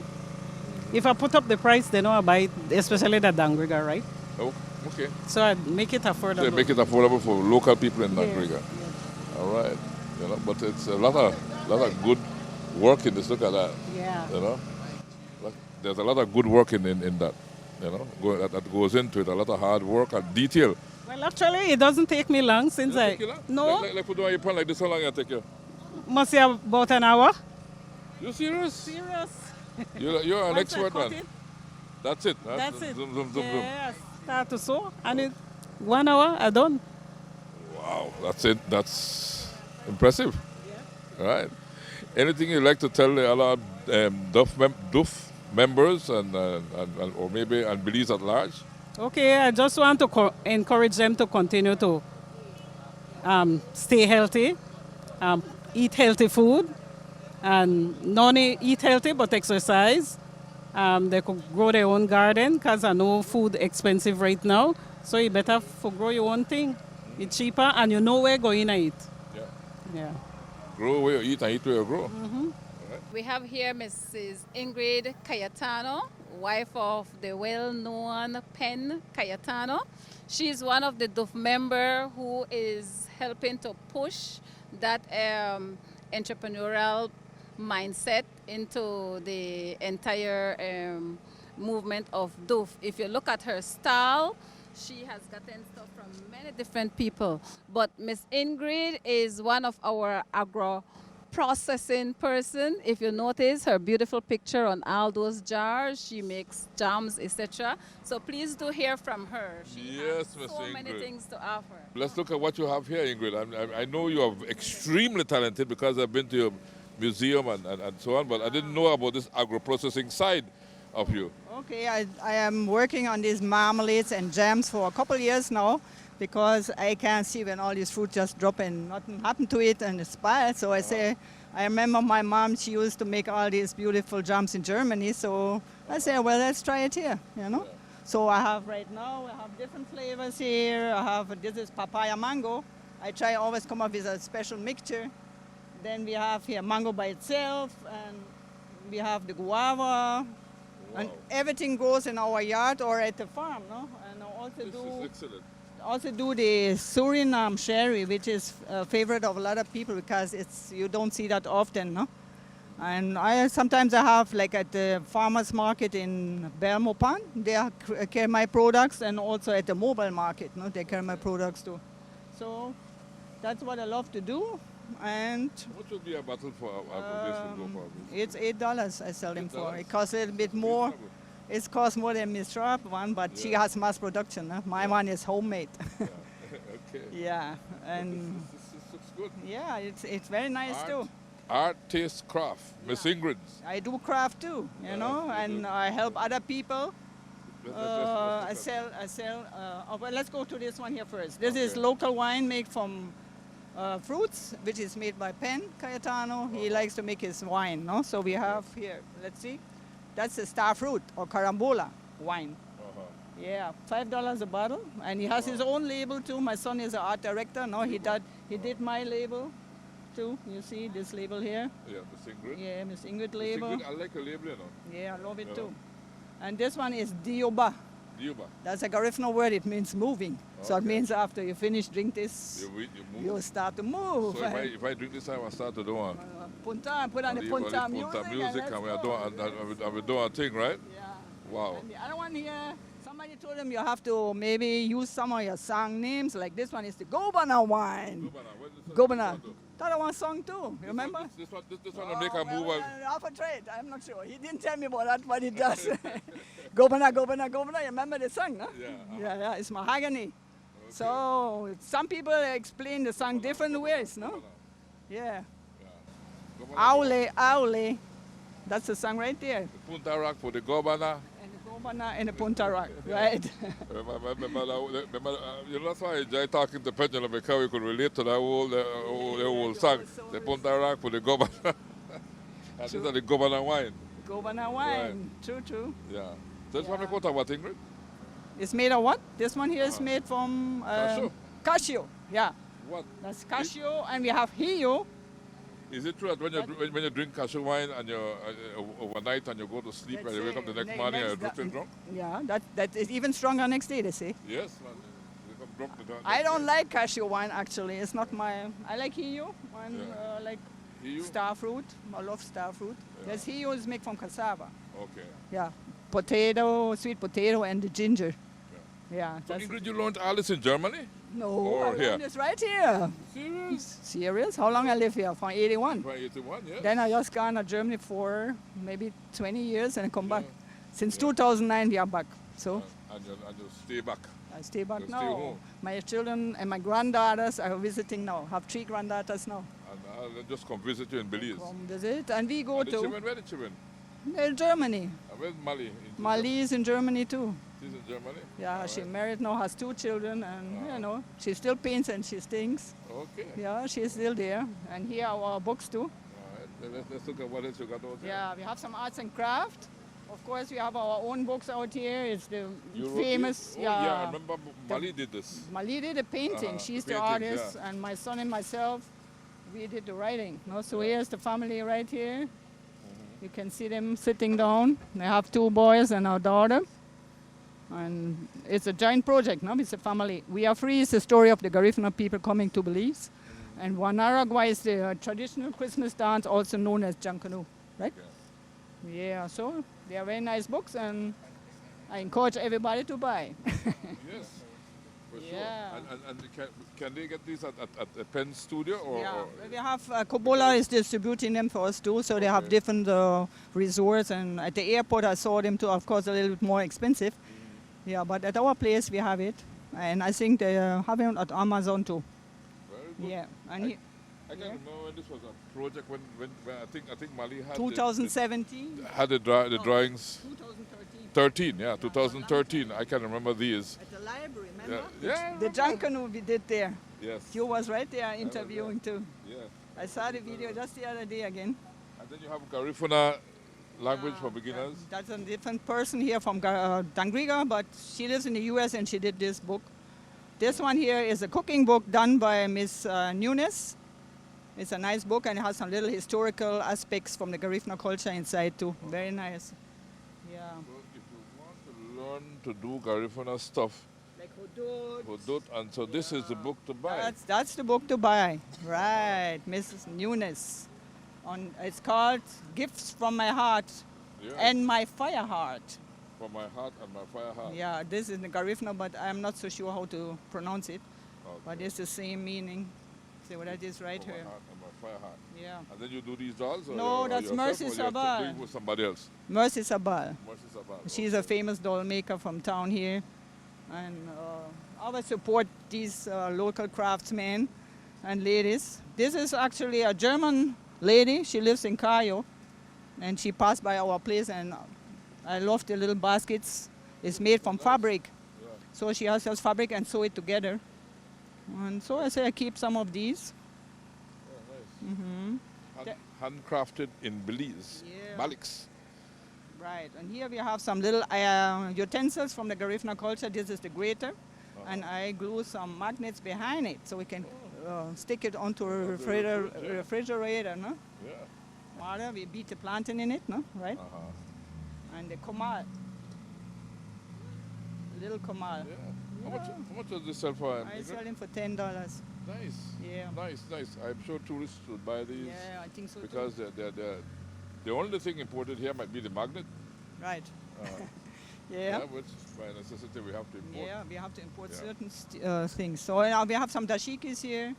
If I put up the price, they know I buy it, especially the Dangriga, right? Oh, okay. So I make it affordable. So you make it affordable for local people in Dangriga. Yes. All right. You know, but it's a lot of good work in this. Look at that. Yeah. You know, there's a lot of good work in that. You know, that goes into it. A lot of hard work and detail. Well, actually, it doesn't take me long since Take you long? No. Like put on your pan like this. How long it take you? Must be about an hour. You serious? Serious. You're an Once I expert, cut man. it, That's it. That's it. Zoom, zoom, zoom, zoom. Yeah, I start to sew, and in 1 hour, I'm done. Wow, that's it. That's impressive. Yeah. Right. Anything you'd like to tell the other DOOF members and or maybe and Belize at large? Okay, I just want to encourage them to continue to stay healthy, eat healthy food, and not only eat healthy but exercise. They could grow their own garden because I know food expensive right now. So you better grow your own thing. It's cheaper and you know where you're going to eat. Yeah. Yeah. Grow where you eat and eat where you grow. Right. We have here Mrs. Ingrid Cayetano, wife of the well-known Pen Cayetano. She's one of the DOOF members who is helping to push that entrepreneurial mindset into the entire movement of DOOF. If you look at her style, she has gotten stuff from many different people. But Miss Ingrid is one of our agro-processing person. If you notice her beautiful picture on all those jars, she makes jams, etc. So please do hear from her. She has so many things to offer. Let's look at what you have here, Ingrid. I know you are extremely talented because I've been to your museum and so on, but I didn't know about this agro-processing side of you. Okay, I am working on these marmalades and jams for a couple of years now because I can't see when all these fruit just drop and nothing happened to it and it's spoiled. So I remember my mom, she used to make all these beautiful jams in Germany. So I say, well, let's try it here, you know. Yeah. So I have right now, I have different flavors here. This is papaya mango. I try always come up with a special mixture. Then we have here mango by itself, and we have the guava. Wow. And everything grows in our yard or at the farm, no? And I also do the Suriname sherry, which is a favorite of a lot of people because you don't see that often, no? And sometimes I have, like at the farmers market in Belmopan, they carry my products, and also at the mobile market, no? They carry my products too. So that's what I love to do. And what would be a bottle for this would go for? It's $8 I sell them for. It costs a little bit more. It costs more than Miss Sharp one, but she has mass production. Huh? My one is homemade. Okay. Yeah, and This looks good. yeah, it's very nice too. Art, taste, craft. Miss Ingrid's. I do craft too, you know, and I help other people. I sell. Well, let's go to this one here first. This is local wine made from fruits, which is made by Penn Cayetano. He likes to make his wine, no? So we have here, let's see, that's a star fruit or carambola wine. Yeah, $5 a bottle, and he has his own label too. My son is an art director. No, he did my label too. You see this label here? Yeah, Miss Ingrid. Yeah, Miss Ingrid label. Miss Ingrid, I like a label, you know. Yeah, I love it too. And this one is Dioba. Dioba. That's a Garifuna word. It means moving. So it means after you finish drink this, you start to move. So if I drink this, I will start to do one. Punta, put on the punta music, and we do our thing, right? Yeah. Wow. And the other one here, somebody told them you have to maybe use some of your song names. Like this one is the Gobana wine. Gobana. That one song too, remember? This one will make a move. Half a trade, I'm not sure. He didn't tell me about that, but he does. Gobana, Gobana, Gobana, you remember the song, no? Yeah, it's mahogany. Okay. So some people explain the song different ways, no? Yeah. Aule, Aule. That's the song right there. The Punta Rock for the Gobana. And the Punta Rock, right? That's why I enjoy talking to Pendulum, because we could relate to that whole song. The Punta Rock for the Gobana. And these are the Gobana wine. Gobana wine, true. Yeah. This one we put what, Ingrid? It's made of what? This one here is made from cashew. Yeah. What? That's cashew, and we have hio. Is it true that when you drink cashew wine and you overnight and you go to sleep and you wake up the next morning and you're drunk? Yeah, that is even stronger next day, they say. Yes, man. You become drunk. I don't like cashew wine actually. It's not my. I like hio and like star fruit. I love star fruit. Yeah. Yes, hio is made from cassava. Okay. Yeah, potato, sweet potato, and the ginger. Yeah. So Ingrid, you learned all this in Germany? No, I learned this right here. Serious? Serious? How long I live here? From 81. From 81, yes. Then I just gone to Germany for maybe 20 years and I come back. Since 2009 we are back. So. And you stay back? I stay back now. Stay home. My children and my granddaughters are visiting now. Have 3 granddaughters now. And I'll just come visit you in Belize. Come visit, and we go to. Where did you win? In Germany. Where's Mali? Mali is in Germany too. She's in Germany? Yeah, she married now, has 2 children, and you know, she still paints and she sings. Okay. Yeah, she's still there. And here are our books too. All right, let's look at what else you got out there. Yeah, we have some arts and craft. Of course, we have our own books out here. It's the You famous. yeah, I remember Mali did this. Mali did the painting. She's the artist, and my son and myself, we did the writing. No? So here's the family right here. You can see them sitting down. They have 2 boys and our daughter. And it's a giant project, no? It's a family. We Are Free is the story of the Garifuna people coming to Belize. And Wanaragwa is the traditional Christmas dance, also known as Jankanu, right? Yeah, so they are very nice books, and I encourage everybody to buy. Yes, for sure. And can they get these at a pen studio? Or we have Kobola is distributing them for us too, so they have different resorts, and at the airport I saw them too, of course a little bit more expensive. Yeah, but at our place we have it, and I think they have it at Amazon too. Very good. Yeah, and I can't remember when this was a project when I think Mali had 2017 had the drawings. 2013. 2013. I can remember these. At the library, remember? Yeah. The Jankanu we did there. Yes. You was right there interviewing too. Yes. I saw the video just the other day again. And then you have Garifuna language for beginners. That's a different person here from Dangriga, but she lives in the U.S. and she did this book. This one here is a cooking book done by Miss Nunes. It's a nice book and it has some little historical aspects from the Garifuna culture inside too. Very nice. Yeah. So if you want to learn to do Garifuna stuff, like Hudud, and so this is the book to buy. That's the book to buy. Right, Mrs. Nunes. It's called Gifts from My Heart and My Fire Heart. From my heart and my fire heart. Yeah, this is the Garifuna, but I'm not so sure how to pronounce it. Okay. But it's the same meaning. See what that is right here. My fire hat. Yeah. And then you do these dolls? Or No, or that's yourself, Mercy or you're Sabal. doing with somebody else? Mercy Sabal. Mercy Sabal. She's a famous doll maker from town here. And I will support these local craftsmen and ladies. This is actually a German lady. She lives in Cayo. And she passed by our place, and I love the little baskets. It's made from fabric. Yeah. So she has fabric and sew it together. And so I say I keep some of these. Nice. Handcrafted in Belize. Yeah. Baliks. Right, and here we have some little utensils from the Garifuna culture. This is the grater, and I glue some magnets behind it so we can stick it onto a refrigerator, no? Yeah. Water, we beat the plantain in it, no? Right? And the komal. Little komal. Yeah. How much does this sell for? I sell them for $10. Nice. Yeah. Nice. I'm sure tourists would buy these. Yeah, I think so because too. the only thing imported here might be the magnet. Right. Yeah, which by necessity we have to import. Yeah, we have to import certain things. So now we have some dashikis here. And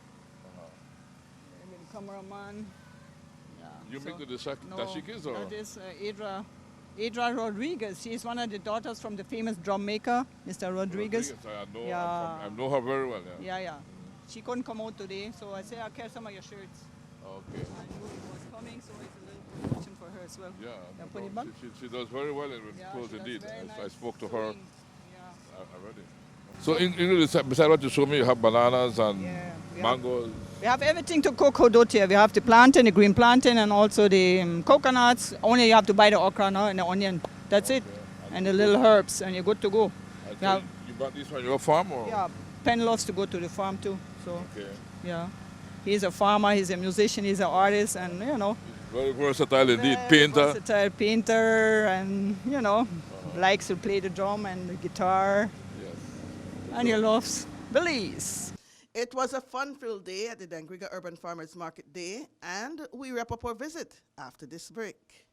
the cameraman. Yeah. You make the dashikis, or? That is Adra Rodriguez. She's one of the daughters from the famous drum maker, Mr. Rodriguez. I know her very well. Yeah. She couldn't come out today, so I say I'll carry some of your shirts. Okay. I knew it was coming, so it's a little promotion for her as well. Yeah. Put it back? She does very well with clothes indeed. I spoke to her already. So besides what you showed me, you have bananas and mangoes. We have everything to cook hodot here. We have the plantain, the green plantain, and also the coconuts. Only you have to buy the okra now and the onion. That's it. And the little herbs, and you're good to go. You bought this from your farm, or? Yeah, Penn loves to go to the farm too. So okay. Yeah, he's a farmer, he's a musician, he's an artist, and very versatile indeed. Painter. Versatile painter, and likes to play the drum and the guitar. Yes. And he loves Belize. It was a fun-filled day at the Dangriga Urban Farmers Market Day, and we wrap up our visit after this break.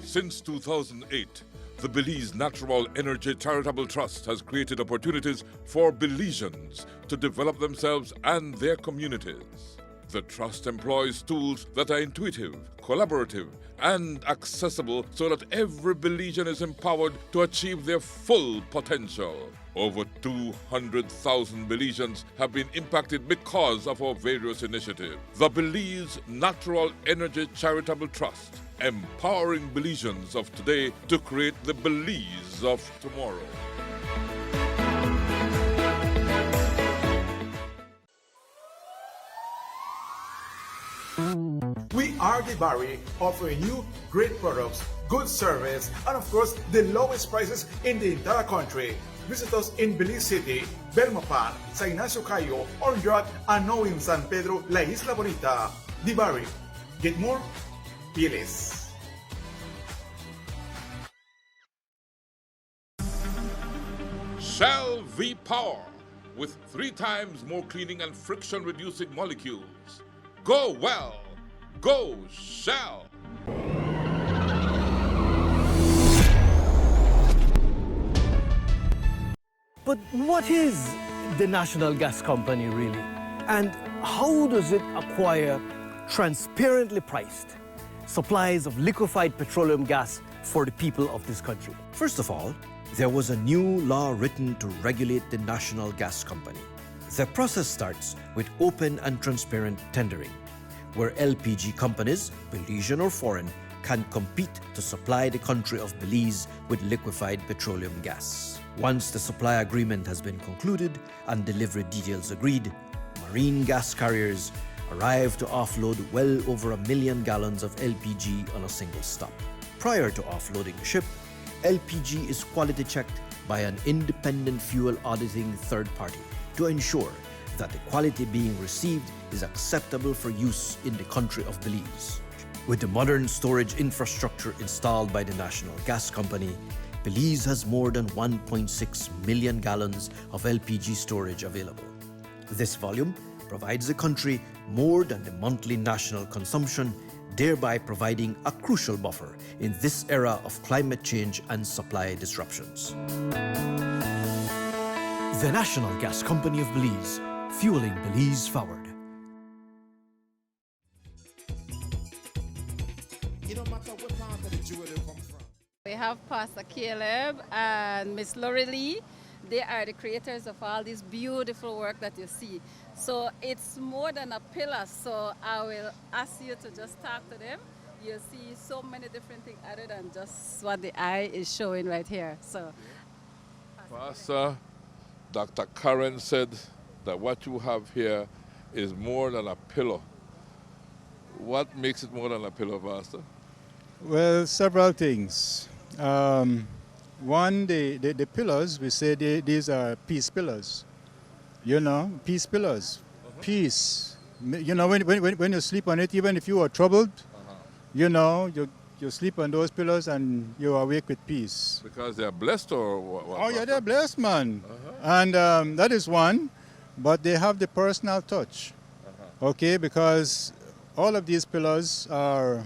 Since 2008, the Belize Natural Energy Charitable Trust has created opportunities for Belizeans to develop themselves and their communities. The trust employs tools that are intuitive, collaborative, and accessible so that every Belizean is empowered to achieve their full potential. Over 200,000 Belizeans have been impacted because of our various initiatives. The Belize Natural Energy Charitable Trust, empowering Belizeans of today to create the Belize of tomorrow. We are Barry, offering you great products, good service, and of course, the lowest prices in the entire country. Visit us in Belize City, Belmopan, Sa Ignacio Cayo, Orange Rock, and now in San Pedro, La Isla Bonita. Barry. Get more? Feel less. Shell V-Power, with 3 times more cleaning and friction-reducing molecules. Go well. Go Shell. But what is the national gas company really? And how does it acquire transparently priced supplies of liquefied petroleum gas for the people of this country? First of all, there was a new law written to regulate the national gas company. The process starts with open and transparent tendering, where LPG companies, Belizean or foreign, can compete to supply the country of Belize with liquefied petroleum gas. Once the supply agreement has been concluded and delivery details agreed, marine gas carriers arrive to offload well over 1 million gallons of LPG on a single stop. Prior to offloading the ship, LPG is quality checked by an independent fuel auditing third party to ensure that the quality being received is acceptable for use in the country of Belize. With the modern storage infrastructure installed by the National Gas Company, Belize has more than 1.6 million gallons of LPG storage available. This volume provides the country more than the monthly national consumption, thereby providing a crucial buffer in this era of climate change and supply disruptions. The National Gas Company of Belize, fueling Belize forward. It don't matter what part of the jewel they come from. We have Pastor Caleb and Miss Lori Lee. They are the creators of all this beautiful work that you see. So it's more than a pillar, so I will ask you to just talk to them. You'll see so many different things other than just what the eye is showing right here. So, Pastor, Dr. Karen said that what you have here is more than a pillow. What makes it more than a pillow, Pastor? Well, several things. One, the pillars, we say these are peace pillars. You know, peace pillars. Peace. You know, when you sleep on it, even if you are troubled, you know, you sleep on those pillars and you awake with peace. Because they are blessed or what? Oh, yeah, they're blessed, man. And that is one. But they have the personal touch. Okay, because all of these pillars are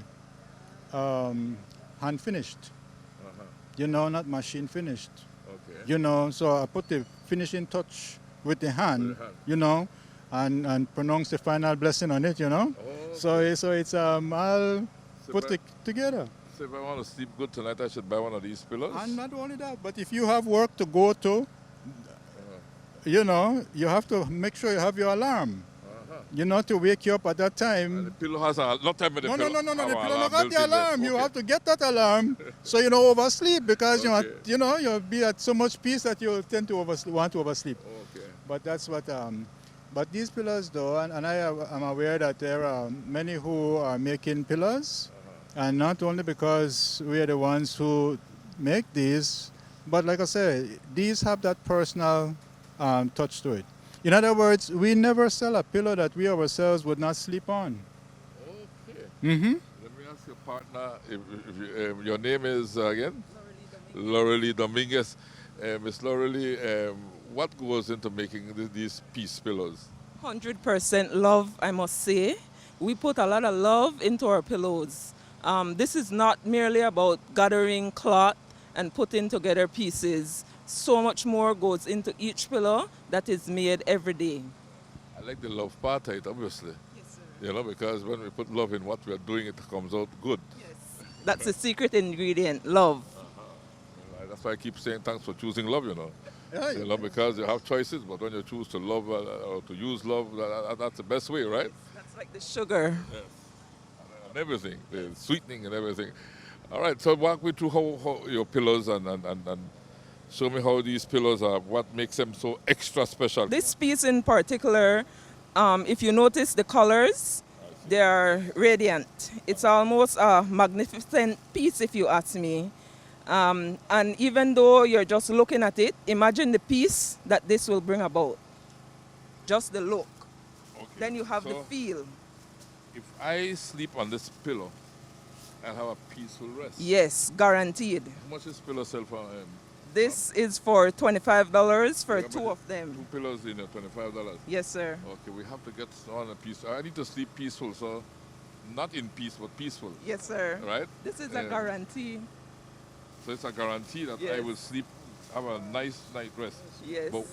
hand finished. You know, not machine finished. Okay. You know, so I put the finishing touch with the hand, you know, and pronounce the final blessing on it, you know. Oh, okay. So it's all put together. So if I want to sleep good tonight, I should buy one of these pillows? And not only that, but if you have work to go to, you know, you have to make sure you have your alarm. You know, to wake you up at that time. The pillow has a not time with the pillow. No. The pillow not got the alarm. Okay. You have to get that alarm so you don't oversleep because you know you'll be at so much peace that you'll tend to want to oversleep. Okay. But that's what. But these pillars, though, and I'm aware that there are many who are making pillars, and not only because we are the ones who make these, but like I said, these have that personal touch to it. In other words, we never sell a pillow that we ourselves would not sleep on. Okay. Mm-hmm. Let me ask your partner, if your name is again? Laurelie Dominguez. Miss Laurelie, what goes into making these peace pillows? 100% love, I must say. We put a lot of love into our pillows. This is not merely about gathering cloth and putting together pieces. So much more goes into each pillow that is made every day. I like the love part of it, obviously. Yes, sir. You know, because when we put love in what we are doing, it comes out good. Yes. That's the secret ingredient, love. That's why I keep saying thanks for choosing love, you know. Yeah. You know, because you have choices, but when you choose to love or to use love, that's the best way, right? That's like the sugar. Yes. And everything, the sweetening and everything. All right, so walk me through how your pillows and show me how these pillows are, what makes them so extra special. This piece in particular, if you notice the colors, they are radiant. It's almost a magnificent piece if you ask me. And even though you're just looking at it, imagine the peace that this will bring about. Just the look. Okay. Then you have the feel. If I sleep on this pillow, I'll have a peaceful rest. Yes, guaranteed. How much is pillow sell for? This is for $25 for two of them. Two pillows in $25. Yes, sir. Okay, we have to get on a piece. I need to sleep peaceful, so not in peace, but peaceful. Yes, sir. Right? This is a guarantee. So it's a guarantee that I will sleep, have a nice night rest. Yes. But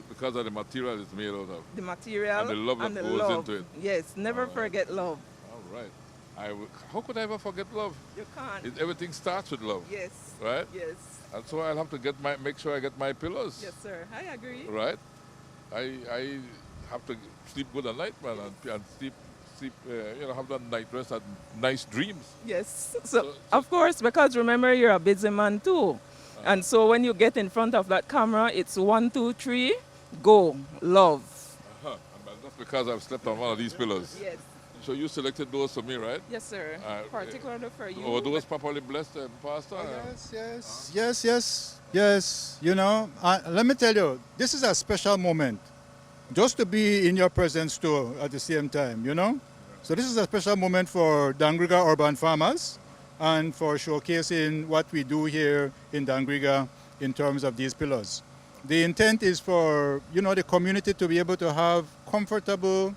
because of the material it's made out of. The material and the love that goes into it. Yes, never forget love. All right. How could I ever forget love? You can't. Everything starts with love. Yes. Right? Yes. And so I'll have to make sure I get my pillows. Yes, sir. I agree. Right? I have to sleep good at night, man, and sleep, have that night rest and nice dreams. Yes. So of course, because remember, you're a busy man too. And so when you get in front of that camera, it's 1, 2, 3, go, love. And that's because I've slept on one of these pillows. Yes. So you selected those for me, right? Yes, sir. Particularly for you. Were those properly blessed, Pastor? Yes. You know, let me tell you, this is a special moment. Just to be in your presence too at the same time, you know? So this is a special moment for Dangriga Urban Farmers and for showcasing what we do here in Dangriga in terms of these pillars. The intent is for, the community to be able to have comfortable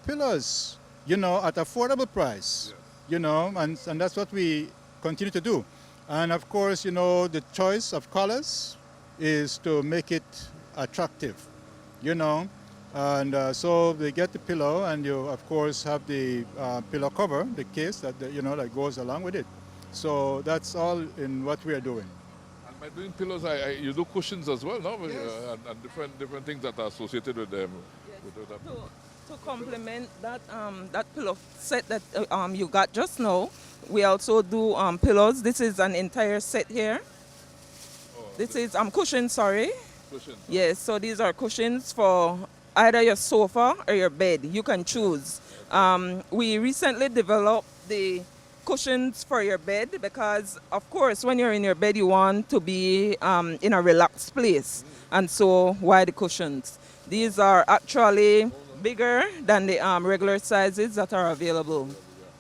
pillars, at affordable price, and that's what we continue to do. And of course, the choice of colors is to make it attractive, you know. And so they get the pillow, and you, of course, have the pillow cover, the case that that goes along with it. So that's all in what we are doing. And by doing pillows, you do cushions as well, no? Yes. And different things that are associated with them. Yes. To complement that that pillow set that you got just now, we also do pillows. This is an entire set here. Oh, this is cushions, sorry. Cushions. Yes, so these are cushions for either your sofa or your bed. You can choose. We recently developed the cushions for your bed because, of course, when you're in your bed, you want to be in a relaxed place. And so, why the cushions? These are actually bigger than the regular sizes that are available.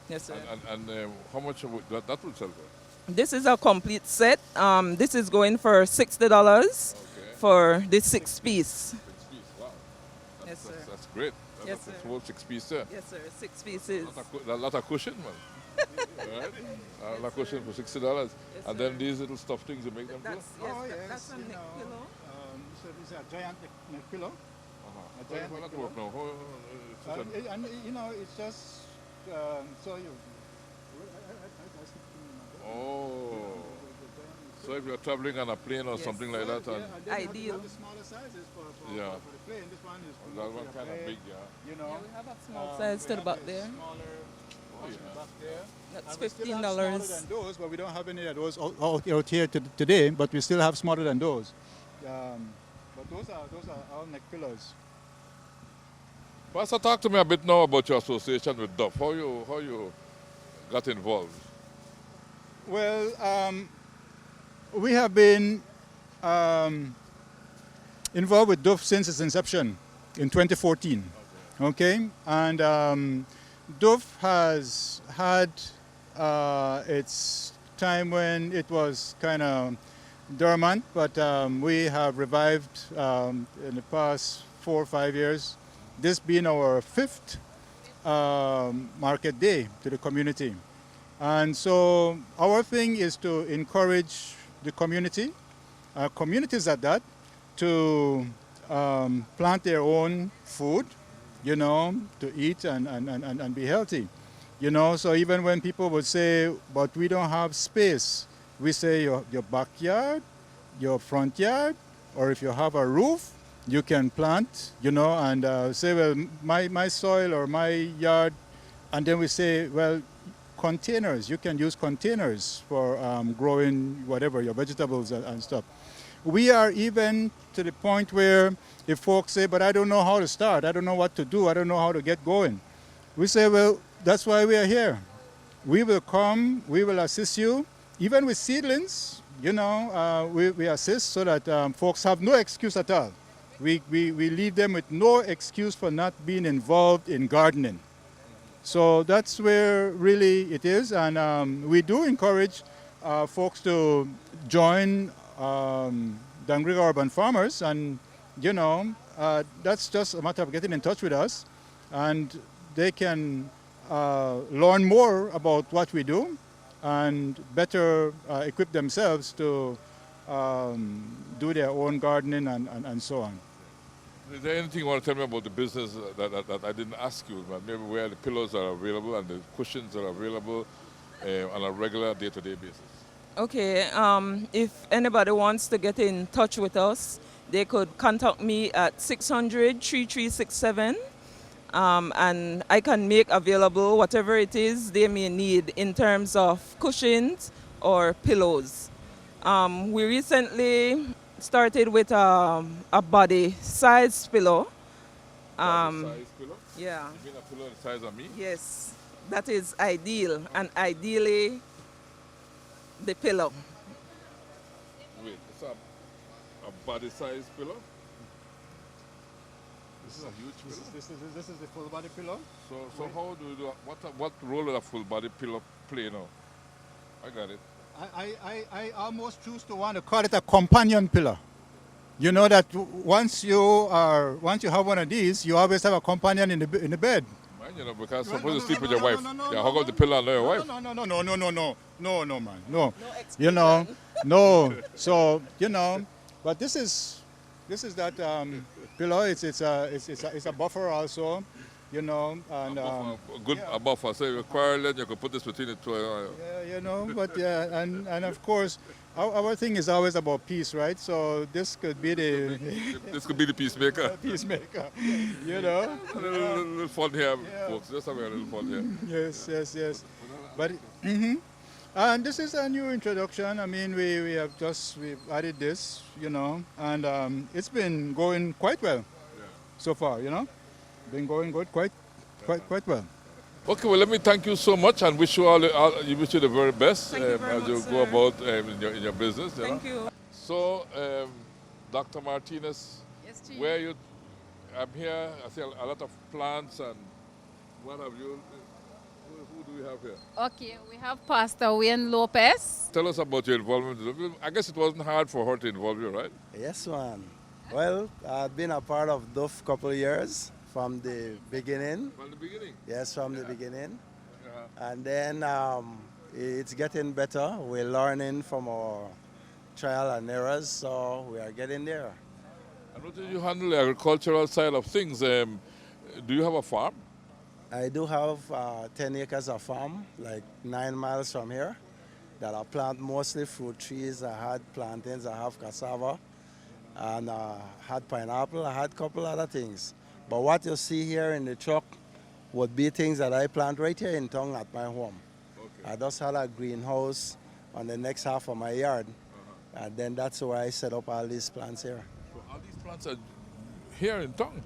Yes, sir. And how much that would sell for? This is a complete set. This is going for $60 for the 6-piece. Wow. Yes, sir. That's great. Yes, sir. Whole 6 pieces. Yes, sir. 6 pieces. A lot of cushion, man. Right? A lot of cushion for $60. Yes, and then these little stuffed things you make them that's, do? Yes, that's a neck pillow. So this is a giant neck pillow. A giant neck pillow. It's just so you. Oh. So if you're traveling on a plane or something like that, and ideal. The smaller sizes for the plane. This one is that one kind of big, yeah. We have a small size to the back there. Back there. That's $15. $15. Smaller than those, but we don't have any of those out here today. But we still have smaller than those. But those are all neck pillows. Pastor, talk to me a bit now about your association with DOOF. How you got involved? Well, we have been involved with DOOF since its inception in 2014. Okay, and DOOF has had its time when it was kind of dormant, but we have revived in the past 4 or 5 years. This being our 5th market day to the community. And so our thing is to encourage the community, communities at that, to plant their own food, to eat and be healthy. So even when people would say, but we don't have space, we say your backyard, your front yard, or if you have a roof, you can plant, and say, well, my soil or my yard, and then we say, well, containers, you can use containers for growing whatever, your vegetables and stuff. We are even to the point where if folks say, but I don't know how to start, I don't know what to do, I don't know how to get going. We say, well, that's why we are here. We will come, we will assist you, even with seedlings, we assist so that folks have no excuse at all. We leave them with no excuse for not being involved in gardening. So that's where really it is, and we do encourage folks to join Dangriga Urban Farmers, and that's just a matter of getting in touch with us, and they can learn more about what we do and better equip themselves to do their own gardening and so on. Is there anything you want to tell me about the business that I didn't ask you, but maybe where the pillows are available and the cushions are available on a regular day-to-day basis? Okay, if anybody wants to get in touch with us, they could contact me at 600-3367, and I can make available whatever it is they may need in terms of cushions or pillows. We recently started with a body size pillow. Body size pillow? Yeah. You mean a pillow the size of me? Yes, that is ideal, and ideally the pillow. Wait, it's a body size pillow? This is a huge pillow. This is the full body pillow. So how do you do? What role does a full body pillow play now? I got it. I almost choose to want to call it a companion pillow. You know that once you have one of these, you always have a companion in the bed. Man, because suppose you sleep with your wife, you hug up the pillow and your wife. No, man, no. No. So but this is This is that pillow. It's a buffer also, you know, and a buffer. So you're quarreling, you could put this between the two. Yeah, you know, but yeah, and of course, our thing is always about peace, right? So this could be the this could be the peacemaker. Peacemaker, you know. A little fun here, folks. Just having a little fun here. Yes. But and this is a new introduction. I mean, we've added this, you know, and it's been going quite well so far, you know. Been going good, quite well. Okay, well, let me thank you so much and wish you wish you the very best as you go about in your business. Thank you. So, Dr. Martinez, Yes, Chief. I'm here. I see a lot of plants and what have you. Who do we have here? Okay, we have Pastor Wayne Lopez. Tell us about your involvement. I guess it wasn't hard for her to involve you, right? Yes, man. Well, I've been a part of DOOF couple of years from the beginning. From the beginning? Yes, from the beginning. And then it's getting better. We're learning from our trial and errors, so we are getting there. I noticed you handle the agricultural side of things. Do you have a farm? I do have 10 acres of farm, like 9 miles from here, that I plant mostly fruit trees. I had plantains, I have cassava, and I had pineapple, I had a couple other things. But what you see here in the truck would be things that I plant right here in town at my home. Okay. I just had a greenhouse on the next half of my yard, and then that's where I set up all these plants here. So all these plants are here in town?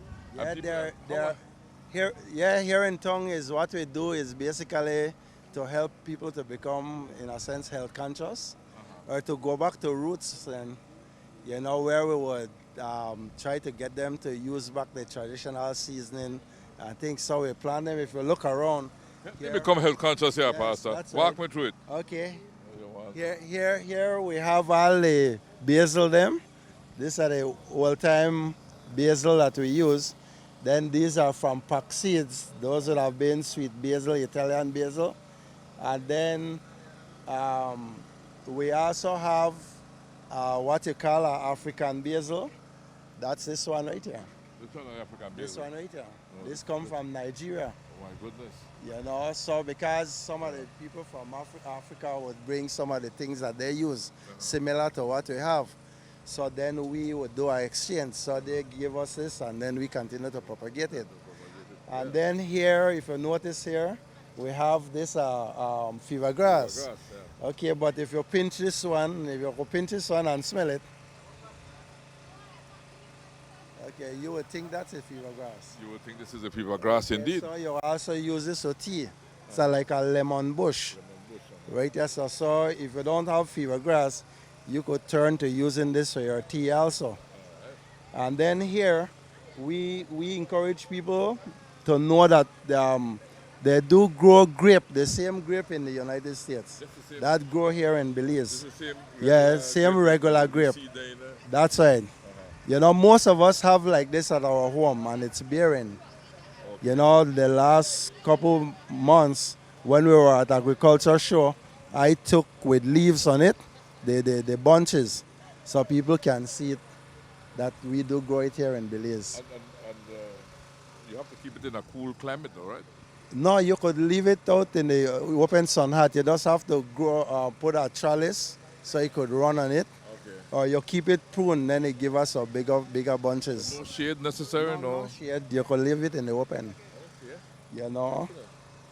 Yeah, here in town is what we do is basically to help people to become, in a sense, health conscious, or to go back to roots, and you know, where we would try to get them to use back the traditional seasoning and things. So we plant them. If you look around, you become health conscious here, Pastor. Walk me through it. Okay. Here we have all the basil them. These are the old-time basil that we use. Then these are from pack seeds. Those would have been sweet basil, Italian basil. And then we also have what you call an African basil. That's this one right here. This one is African basil? This one right here. This comes from Nigeria. Oh my goodness. You know, so because some of the people from Africa would bring some of the things that they use, similar to what we have. So then we would do our exchange. So they give us this, and then we continue to propagate it. And then here, if you notice here, we have this fever grass. Okay, but if you pinch this one, and smell it, okay, you would think that's a fever grass. You would think this is a fever grass indeed. So you also use this for tea. It's like a lemon bush. Right, yes, so if you don't have fever grass, you could turn to using this for your tea also. And then here, we encourage people to know that they do grow grape, the same grape in the United States. That grow here in Belize. Same regular grape. That's right. You know, most of us have like this at our home, and it's bearing. You know, the last couple months when we were at agriculture show, I took with leaves on it, the bunches, so people can see it, that we do grow it here in Belize. And you have to keep it in a cool climate, though, right? No, you could leave it out in the open sun hat. You just have to grow, put a trellis so you could run on it. Okay. Or you keep it pruned, then it give us a bigger bunches. No shade necessary, no? No shade. You could leave it in the open. Okay. You know.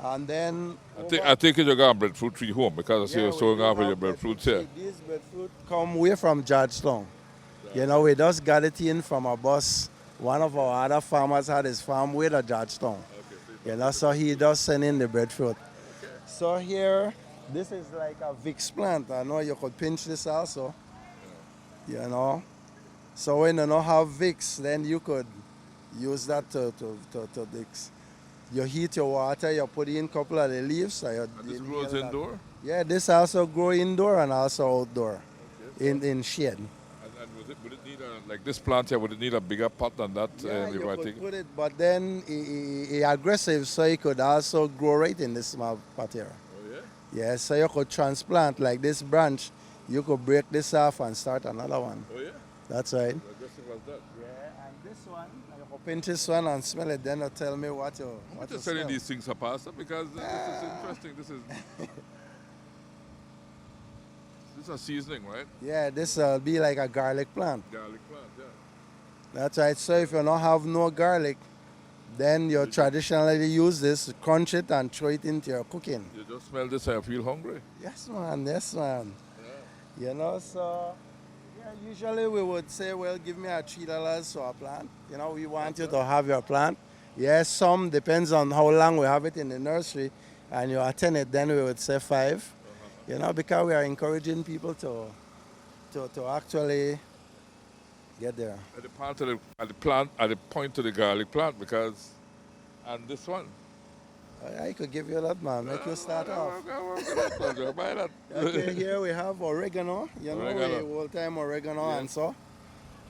And then I think you got a breadfruit tree home, because I see you're showing off with your breadfruit here. These breadfruit come way from Georgetown. You know, we just got it in from a bus. One of our other farmers had his farm way to Georgetown. You know, so he does send in the breadfruit. Okay. So here, this is like a Vicks plant. I know you could pinch this also. Yeah. You know. So when you don't have Vicks, then you could use that to Vicks. You heat your water, you put in a couple of the leaves. And this grows indoor? Yeah, this also grow indoor and also outdoor, okay, in shade. And would it need like this plant here, would it need a bigger pot than that? Yeah, you could put it, but then it's aggressive, so it could also grow right in this small pot here. Oh, yeah? Yeah, so you could transplant like this branch. You could break this off and start another one. Oh, yeah? That's right. I guess it was that. Yeah, and this one, I open this one and smell it, then tell me what you What you selling these things, Pastor? Because this is interesting. This is a seasoning, right? Yeah, this will be like a garlic plant. Garlic plant, yeah. That's right. So if you don't have no garlic, then you traditionally use this, crunch it and throw it into your cooking. You just smell this and you feel hungry. Yes, man. Yes, man. Yeah. You know, so yeah, usually we would say, well, give me a $3 for a plant. You know, we want you to have your plant. Yes, some depends on how long we have it in the nursery, and you attend it, then we would say 5. You know, because we are encouraging people to actually get there. At the part of the plant, at the point of the garlic plant, because, and this one. I could give you that, man. Make you start off. Buy that. Okay, here we have oregano. You know, Oregano. old-time oregano and so.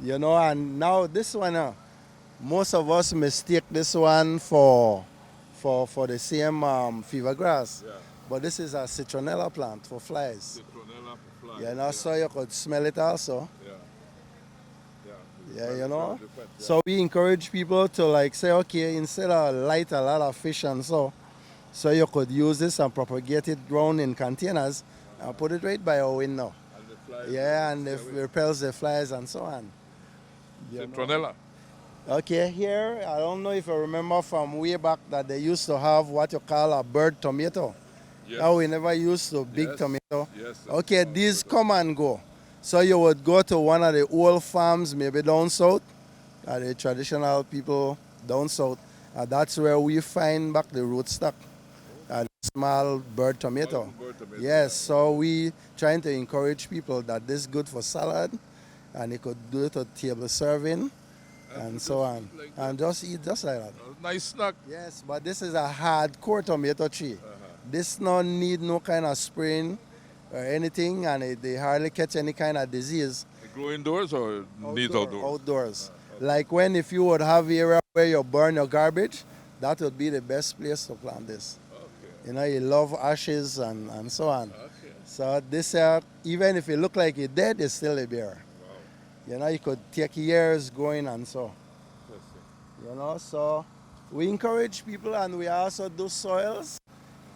You know, and now this one, most of us mistake this one for the same fever grass. Yeah. But this is a citronella plant for flies. Citronella for flies. You know, so you could smell it also. Yeah. Yeah, you know. So we encourage people to like say, okay, instead of light a lot of fish and so you could use this and propagate it ground in containers and put it right by our window. And the flies. Yeah, and it repels the flies and so on. Citronella. Okay, here, I don't know if you remember from way back that they used to have what you call a bird tomato. Yes. Now we never used to big tomato. Yes, okay, these come and go. So you would go to one of the old farms, maybe down south, the traditional people down south. That's where we find back the rootstock, the small bird tomato. Yes, so we trying to encourage people that this is good for salad, and you could do it at table serving, and so on. Like and just eat just like that. Nice snack. Yes, but this is a hardcore tomato tree. This no need no kind of spraying or anything, and they hardly catch any kind of disease. They grow indoors or needs outdoors? Outdoors. Like if you would have area where you burn your garbage, that would be the best place to plant this. Okay. You know, you love ashes and so on. Okay. So this, even if it look like it's dead, it's still a bear. Wow. You know, you could take years growing and so. You know, so we encourage people, and we also do soils.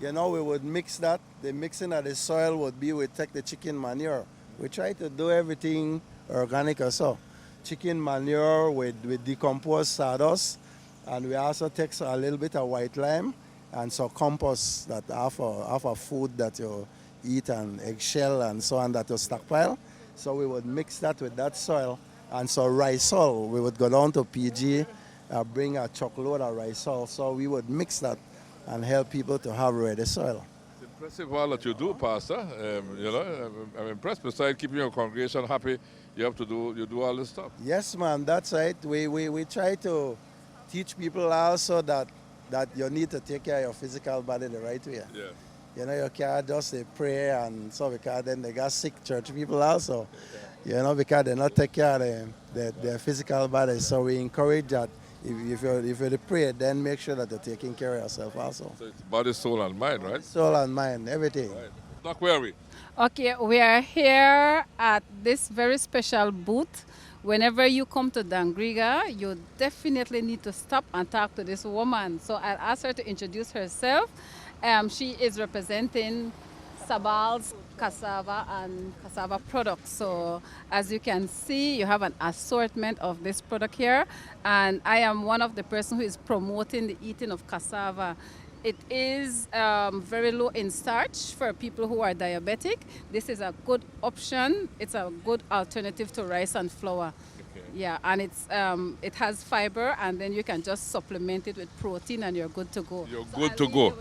You know, we would mix that. The mixing of the soil would be we take the chicken manure. We try to do everything organic or so. Chicken manure with decomposed sawdust, and we also take a little bit of white lime and so compost that half a food that you eat and eggshell and so on that you stockpile. So we would mix that with that soil, and so rice soil. We would go down to PG, bring a truckload of rice soil. So we would mix that and help people to have ready soil. It's impressive all that you do, Pastor. You know, I'm impressed. Besides keeping your congregation happy, you do all this stuff. Yes, man, that's right. We try to teach people also that you need to take care of your physical body the right way. Yeah. You know, you can't just say pray and so, because then they got sick church people also. You know, because they not take care of their physical body. So we encourage that. If you pray, then make sure that you're taking care of yourself also. So it's body, soul, and mind, right? Soul and mind, everything. Right. Doc, where are we? Okay, we are here at this very special booth. Whenever you come to Dangriga, you definitely need to stop and talk to this woman. So I'll ask her to introduce herself. She is representing Sabal's Cassava and Cassava products. So as you can see, you have an assortment of this product here, and I am one of the person who is promoting the eating of cassava. It is very low in starch for people who are diabetic. This is a good option. It's a good alternative to rice and flour. Okay. Yeah, and it has fiber, and then you can just supplement it with protein, and you're good to go. You're good to go.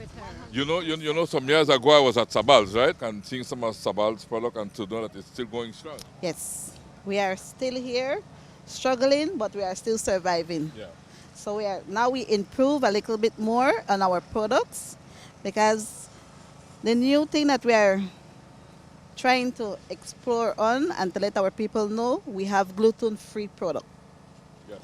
You know, some years ago I was at Sabal's, right? And seeing some of Sabal's product, and to know that it's still going strong. Yes, we are still here, struggling, but we are still surviving. Yeah. So we improve a little bit more on our products, because the new thing that we are trying to explore on and to let our people know, we have gluten-free product. Yes.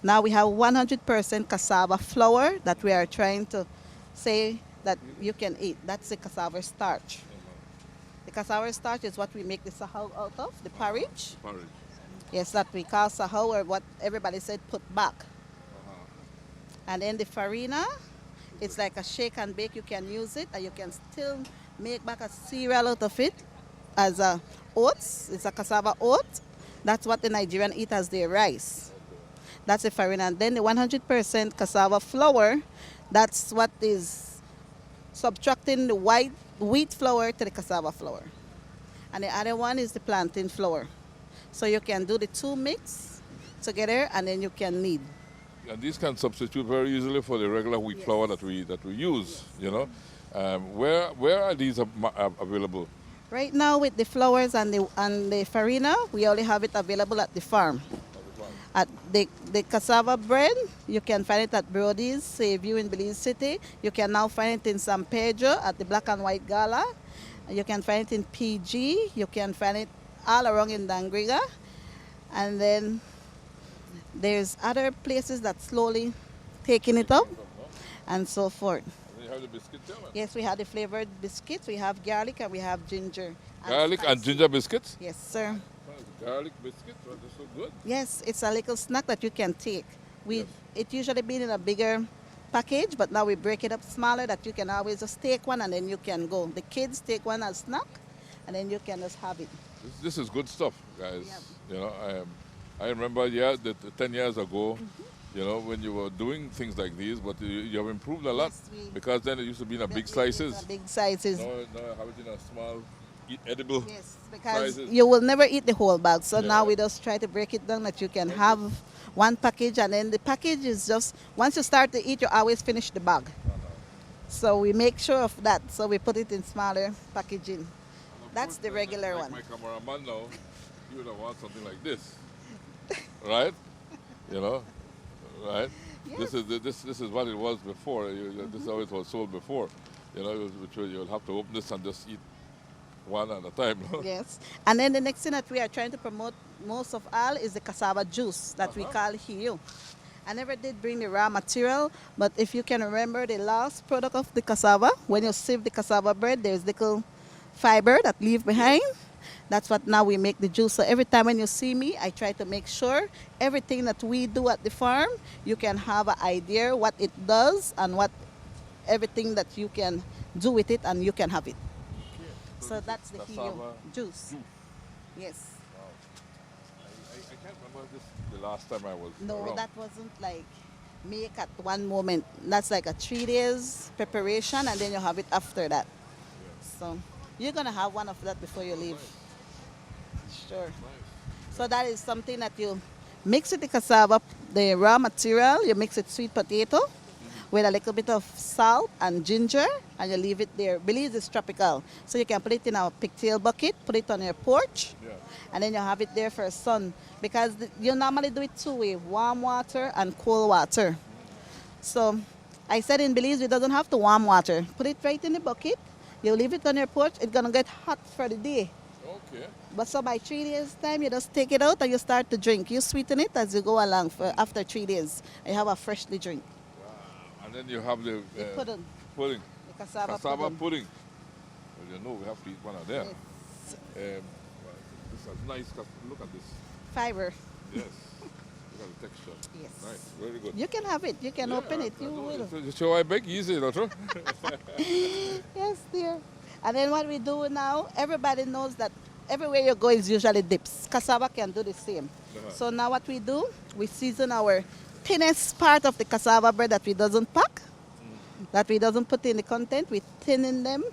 Now we have 100% cassava flour that we are trying to say that you can eat. That's the cassava starch. The cassava starch is what we make the sahag out of, the porridge. Yes, that we call saho, or what everybody said put back. And then the farina, it's like a shake and bake. You can use it, and you can still make back a cereal out of it as a oats. It's a cassava oat. That's what the Nigerian eat as their rice. That's the farina. And then the 100% cassava flour, that's what is subtracting the white wheat flour to the cassava flour. And the other one is the plantain flour. So you can do the two mix together, and then you can knead. And these can substitute very easily for the regular wheat flour that we use. You know, where are these available? Right now, with the flours and the farina, we only have it available at the farm. At the cassava bread, you can find it at Brody's, Save-You in Belize City. You can now find it in San Pedro at the Black and White Gala. You can find it in PG. You can find it all around in Dangriga. And then there's other places that slowly taking it up and so forth. And you have the biscuits there, man? Yes, we have the flavored biscuits. We have garlic and we have ginger. Garlic and ginger biscuits? Yes, sir. Garlic biscuits, they're so good. Yes, it's a little snack that you can take. It usually been in a bigger package, but now we break it up smaller that you can always just take one and then you can go. The kids take one as snack and then you can just have it. This is good stuff, guys. Yep. You know, I remember, the 10 years ago, you know, when you were doing things like these, but you have improved a lot, because then it used to be in a big slices. Big sizes. Now I have it in a small, edible because sizes. you will never eat the whole bag. So now we just try to break it down that you can have one package, and then the package is just, once you start to eat, you always finish the bag. So we make sure of that. So we put it in smaller packaging. That's the regular one. My cameraman now, you would have want something like this, right? You know, right? Yes. This is what it was before. This is how it was sold before. You know, which you'll have to open this and just eat one at a time. Yes. And then the next thing that we are trying to promote most of all is the cassava juice that we call Hiyu. I never did bring the raw material, but if you can remember the last product of the cassava, when you sieve the cassava bread, there's little fiber that leave behind. That's what now we make the juice. So every time when you see me, I try to make sure everything that we do at the farm, you can have an idea what it does and what everything that you can do with it, and you can have it. Okay. So that's the Hiyu juice. Yes. Wow. I can't remember the last time I was around. That wasn't like make at one moment. That's like a 3 days preparation, and then you have it after that. Yeah. So you're going to have one of that before you leave. Nice. Sure. Nice. So that is something that you mix with the cassava, the raw material, you mix it sweet potato with a little bit of salt and ginger, and you leave it there. Belize is tropical, so you can put it in a pigtail bucket, put it on your porch, and then you have it there for a sun. Because you normally do it two ways, warm water and cold water. So I said in Belize, it doesn't have to warm water. Put it right in the bucket, you leave it on your porch, it's going to get hot for the day. Okay. But so by 3 days' time, you just take it out and you start to drink. You sweeten it as you go along after 3 days. You have a freshly drink. Wow. And then you have the pudding. Pudding. The cassava pudding. Well, you know, we have to eat one of them. Yes. This is nice. Look at this. Fiber. Yes. Look at the texture. Yes. Nice. Very good. You can have it. You can open it. You will. So I beg easy, not true? Yes, dear. And then what we do now, everybody knows that everywhere you go is usually dips. Cassava can do the same. So now what we do, we season our thinnest part of the cassava bread that we doesn't pack, that we doesn't put in the content, we thin them,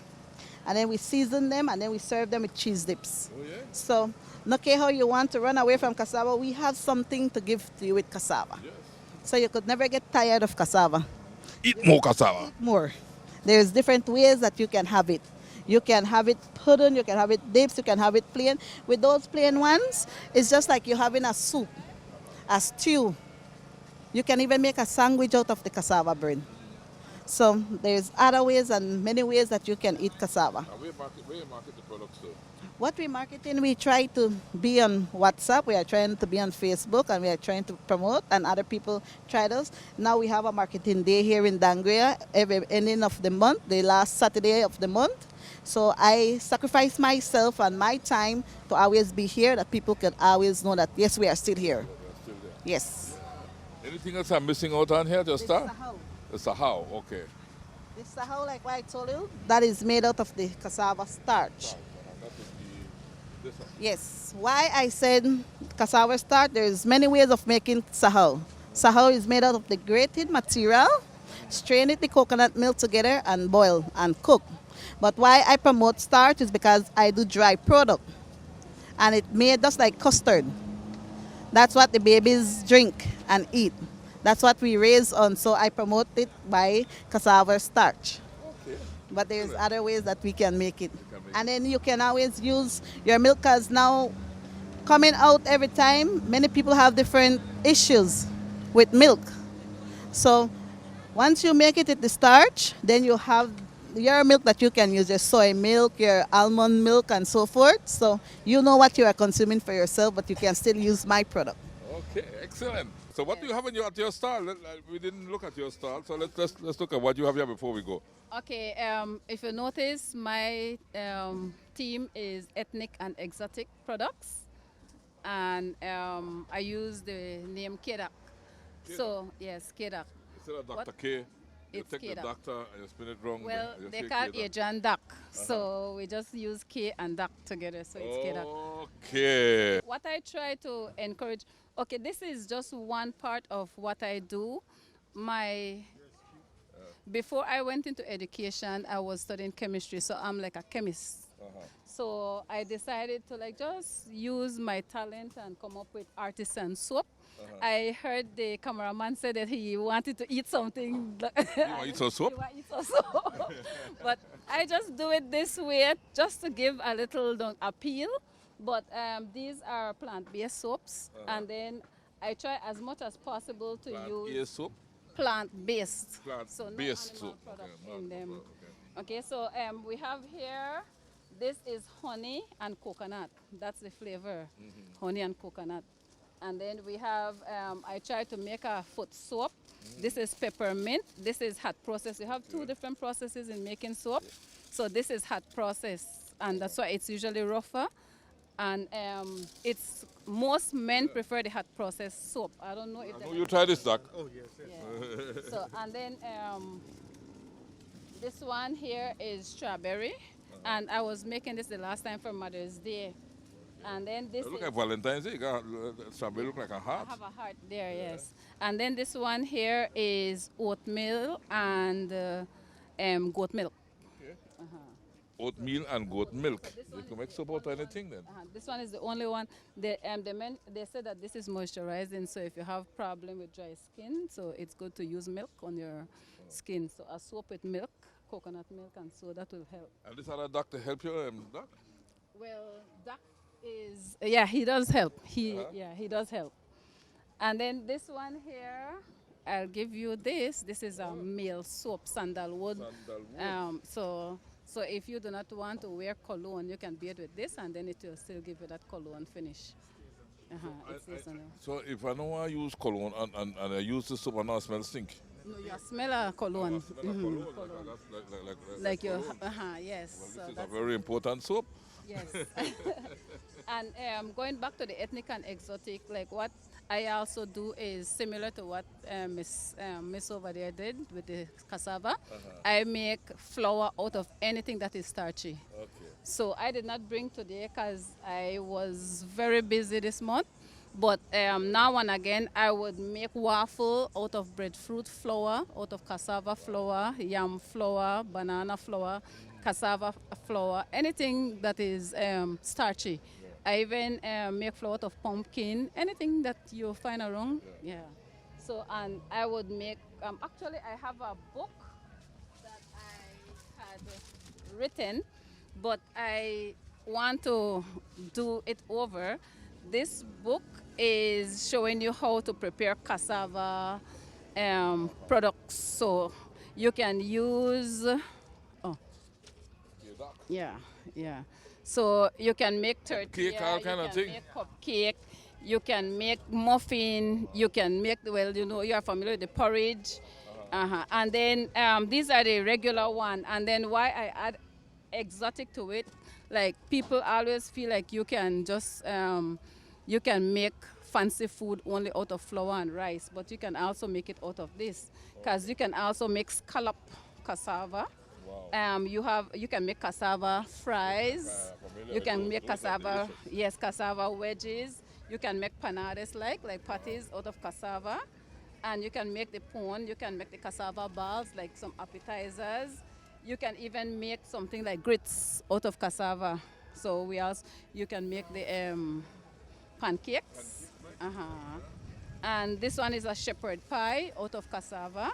and then we season them, and then we serve them with cheese dips. Oh, yeah? So no care how you want to run away from cassava, we have something to give to you with cassava. Yes. So you could never get tired of cassava. Eat more cassava. Eat more. There's different ways that you can have it. You can have it pudding, you can have it dips, you can have it plain. With those plain ones, it's just like you're having a soup, a stew. You can even make a sandwich out of the cassava bread. So there's other ways and many ways that you can eat cassava. Where you market the products to? What we marketing, we try to be on WhatsApp, we are trying to be on Facebook, and we are trying to promote, and other people try those. Now we have a marketing day here in Dangriga every ending of the month, the last Saturday of the month. So I sacrifice myself and my time to always be here, that people can always know that, yes, we are still here. Yes. Anything else I'm missing out on here? Just that? The sahau, okay. This sahau, like what I told you, that is made out of the cassava starch. Yes. Why I said cassava starch, there's many ways of making sahau. Sahau is made out of the grated material, strain it the coconut milk together and boil and cook. But why I promote starch is because I do dry product. And it made just like custard. That's what the babies drink and eat. That's what we raise on, so I promote it by cassava starch. Okay. But there's other ways that we can make it. And then you can always use your milk, because now coming out every time, many people have different issues with milk. So once you make it at the starch, then you have your milk that you can use, your soy milk, your almond milk, and so forth. So you know what you are consuming for yourself, but you can still use my product. Okay, excellent. So what do you have at your stall? We didn't look at your stall, so let's look at what you have here before we go. Okay, if you notice, my team is ethnic and exotic products, and I use the name Kedak. So yes, Kedak. Instead of Dr. K, you It's take the Kedak. doctor and you spin it wrong. Well, you they say call Kedak. Asian duck, so we just use K and duck together, so it's Kedak. Okay. What I try to encourage, okay, this is just one part of what I do. Before I went into education, I was studying chemistry, so I'm like a chemist. So I decided to just use my talent and come up with artisan soap. I heard the cameraman say that he wanted to eat something. You want to eat some soap? He want to eat some soap. But I just do it this way just to give a little appeal. But these are plant-based soaps, and then I try as much as possible to use soap? plant-based. Plant-based So no animal soap. product Okay, in them. Okay, so we have here, this is honey and coconut. That's the flavor, honey and coconut. And then we have, I try to make a foot soap. This is peppermint. This is hot process. You have two different processes in making soap. So this is hot process, and that's why it's usually rougher. And most men prefer the hot process soap. I don't know if You try this, Doc. Oh, yes. Yeah. So, and then this one here is strawberry. And I was making this the last time for Mother's Day. And then this Look like Valentine's Day. Strawberry look like a heart. I have a heart there, yes. And then this one here is oatmeal and goat milk. Oatmeal and goat milk. You can make soap out of anything then. This one is the only one. They said that this is moisturizing, so if you have problem with dry skin, so it's good to use milk on your skin. So a soap with milk, coconut milk, and so that will help. And this other doctor help you, Doc? Well, Doc is, he does help. He does help. And then this one here, I'll give you this. This is a male soap, sandalwood. So if you do not want to wear cologne, you can beard with this, and then it will still give you that cologne finish. So if I don't want to use cologne and I use the soap and I smell stink? No, you smell a cologne. Like your, yes. Well, this is a very important soap. Yes. And going back to the ethnic and exotic, like what I also do is similar to what Miss over there did with the cassava. I make flour out of anything that is starchy. Okay. So I did not bring today because I was very busy this month. But now and again, I would make waffle out of breadfruit flour, out of cassava flour, yam flour, banana flour, cassava flour, anything that is starchy. I even make flour out of pumpkin, anything that you find around. Yeah. So, and I would make, actually I have a book that I had written, but I want to do it over. This book is showing you how to prepare cassava products. So You can use, yeah. So you can make tortilla, Cake, all kind of thing. make cupcake, you can make muffin, you can make, well, you are familiar with the porridge. And then these are the regular one. And then why I add exotic to it, like people always feel like you can just, you can make fancy food only out of flour and rice, but you can also make it out of this. Because you can also make scallop cassava. Wow. You can make cassava fries. You can make cassava, cassava wedges. You can make panades like patties out of cassava. And you can make the pone, you can make the cassava balls, like some appetizers. You can even make something like grits out of cassava. So you can make the pancakes. And this one is a shepherd pie out of cassava,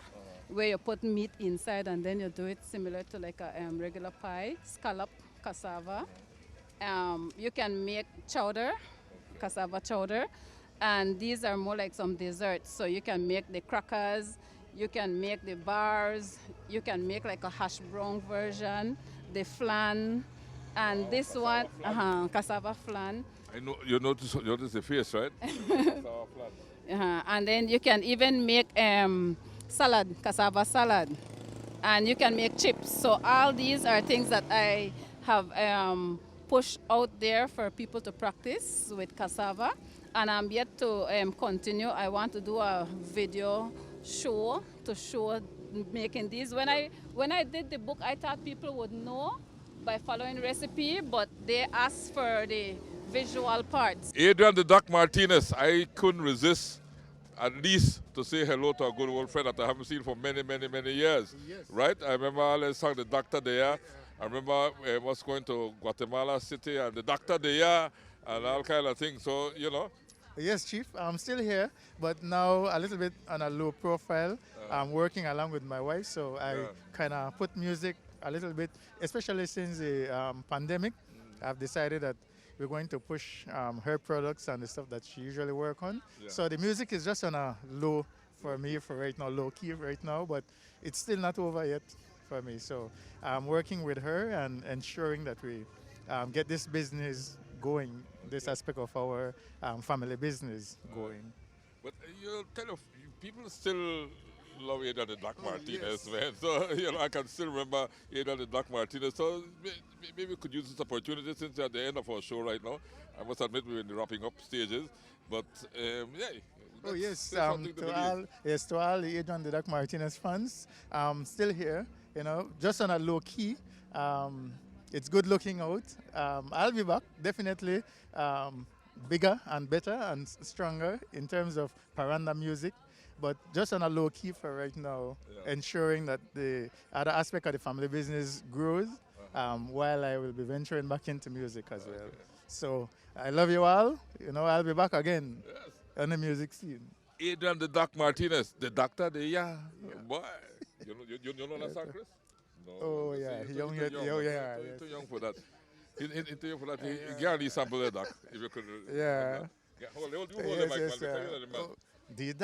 where you put meat inside and then you do it similar to like a regular pie, scallop cassava. You can make chowder, cassava chowder, and these are more like some desserts. So you can make the crackers, you can make the bars, you can make like a hash brown version, the flan, and this one, cassava flan. I know you notice the face, right? Cassava flan. And then you can even make salad, cassava salad, and you can make chips. So all these are things that I have pushed out there for people to practice with cassava, and I'm yet to continue. I want to do a video show to show making these. When I did the book, I thought people would know by following recipe, but they asked for the visual parts. Adrian the Duck Martinez, I couldn't resist at least to say hello to a good old friend that I haven't seen for many, many, many years. Yes. Right? I remember I sang the Doctor there. I remember I was going to Guatemala City and the Doctor there and all kind of things. So, Yes, Chief. I'm still here, but now a little bit on a low profile. I'm working along with my wife, so I kind of put music a little bit, especially since the pandemic. I've decided that we're going to push her products and the stuff that she usually work on. Yeah. So the music is just on a low for me for right now, low key right now, but it's still not over yet for me. So I'm working with her and ensuring that we get this business going, this aspect of our family business going. But you tell you, people still love Adrian the Duck Martinez, man. So, I can still remember Adrian the Duck Martinez. So maybe we could use this opportunity since we're at the end of our show right now. I must admit we're in the wrapping up stages. But, Oh, yes. To all the Adrian the Duck Martinez fans, still here, just on a low key. It's good looking out. I'll be back, definitely bigger and better and stronger in terms of paranda music. But just on a low key for right now, ensuring that the other aspect of the family business grows while I will be venturing back into music as well. So I love you all. I'll be back again on the music scene. Adrian the Duck Martinez, the doctor, boy. You know that song, Chris? No. Oh, yeah. Too young for that. Too young for that. You can't sample the duck if you could. Yeah. Hold the mic, man. The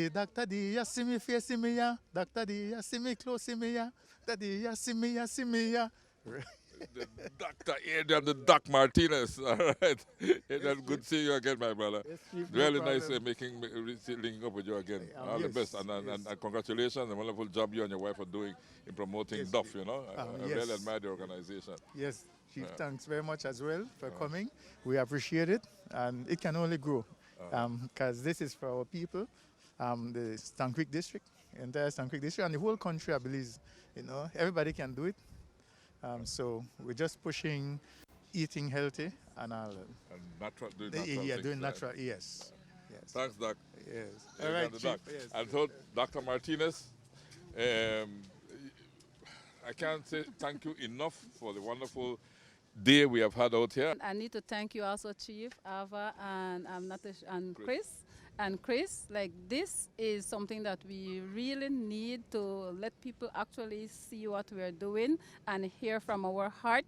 doctor dia, see me face, see me ya. Doctor dia, see me close, see me ya. Daddy ya, see me ya, see me ya. The Dr. Adrian the Duck Martinez. All right. Adrian, good to see you again, my brother. Yes, Chief, really no nice linking up with you again. All the best. And congratulations. A wonderful job you and your wife are doing in promoting DOOF, I really admire the organization. Yes, Chief, thanks very much as well for coming. We appreciate it, and it can only grow because this is for our people, the Stann Creek district, entire Stann Creek district, and the whole country, I believe. Everybody can do it. So we're just pushing eating healthy and all. And natural, doing natural doing natural, yes. Thanks, Doc. Yes. All right, Chief. Yes. And so, Dr. Martinez, I can't say thank you enough for the wonderful day we have had out here. I need to thank you also, Chief, Ava, and Natish, and Chris. And Chris, this is something that we really need to let people actually see what we are doing and hear from our heart,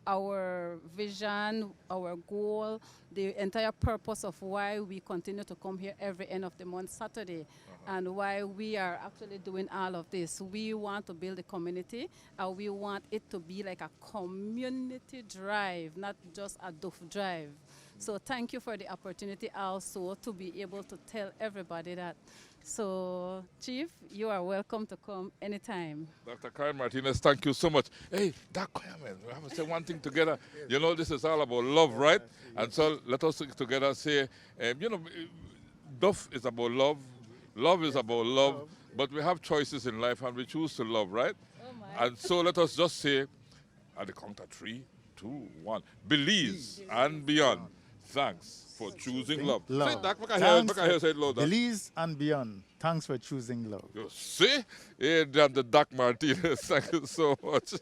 our vision, our goal, the entire purpose of why we continue to come here every end of the month Saturday. And why we are actually doing all of this, we want to build a community, and we want it to be like a community drive, not just a DOOF drive. So thank you for the opportunity also to be able to tell everybody that. So, Chief, you are welcome to come anytime. Dr. Karen Martinez, thank you so much. Hey, Dr. Karen, we have to say one thing together. You know, this is all about love, right? And so let us together say, you know, DOOF is about love. Love is about love. But we have choices in life and we choose to love, right? And so let us just say, at the count of 3, 2, 1, Belize and beyond. Thanks for choosing love. Love. Say that, make I hear say it louder. Belize and beyond. Thanks for choosing love. You see? Hey, damn the Doc Martinez. Thank you so much.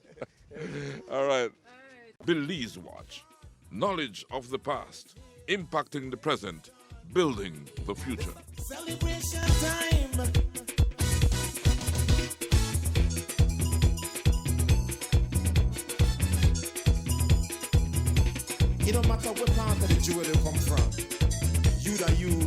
All right. Belize Watch. Knowledge of the past, impacting the present, building the future. Celebration time. It don't matter what part of the jewel they come from. You that you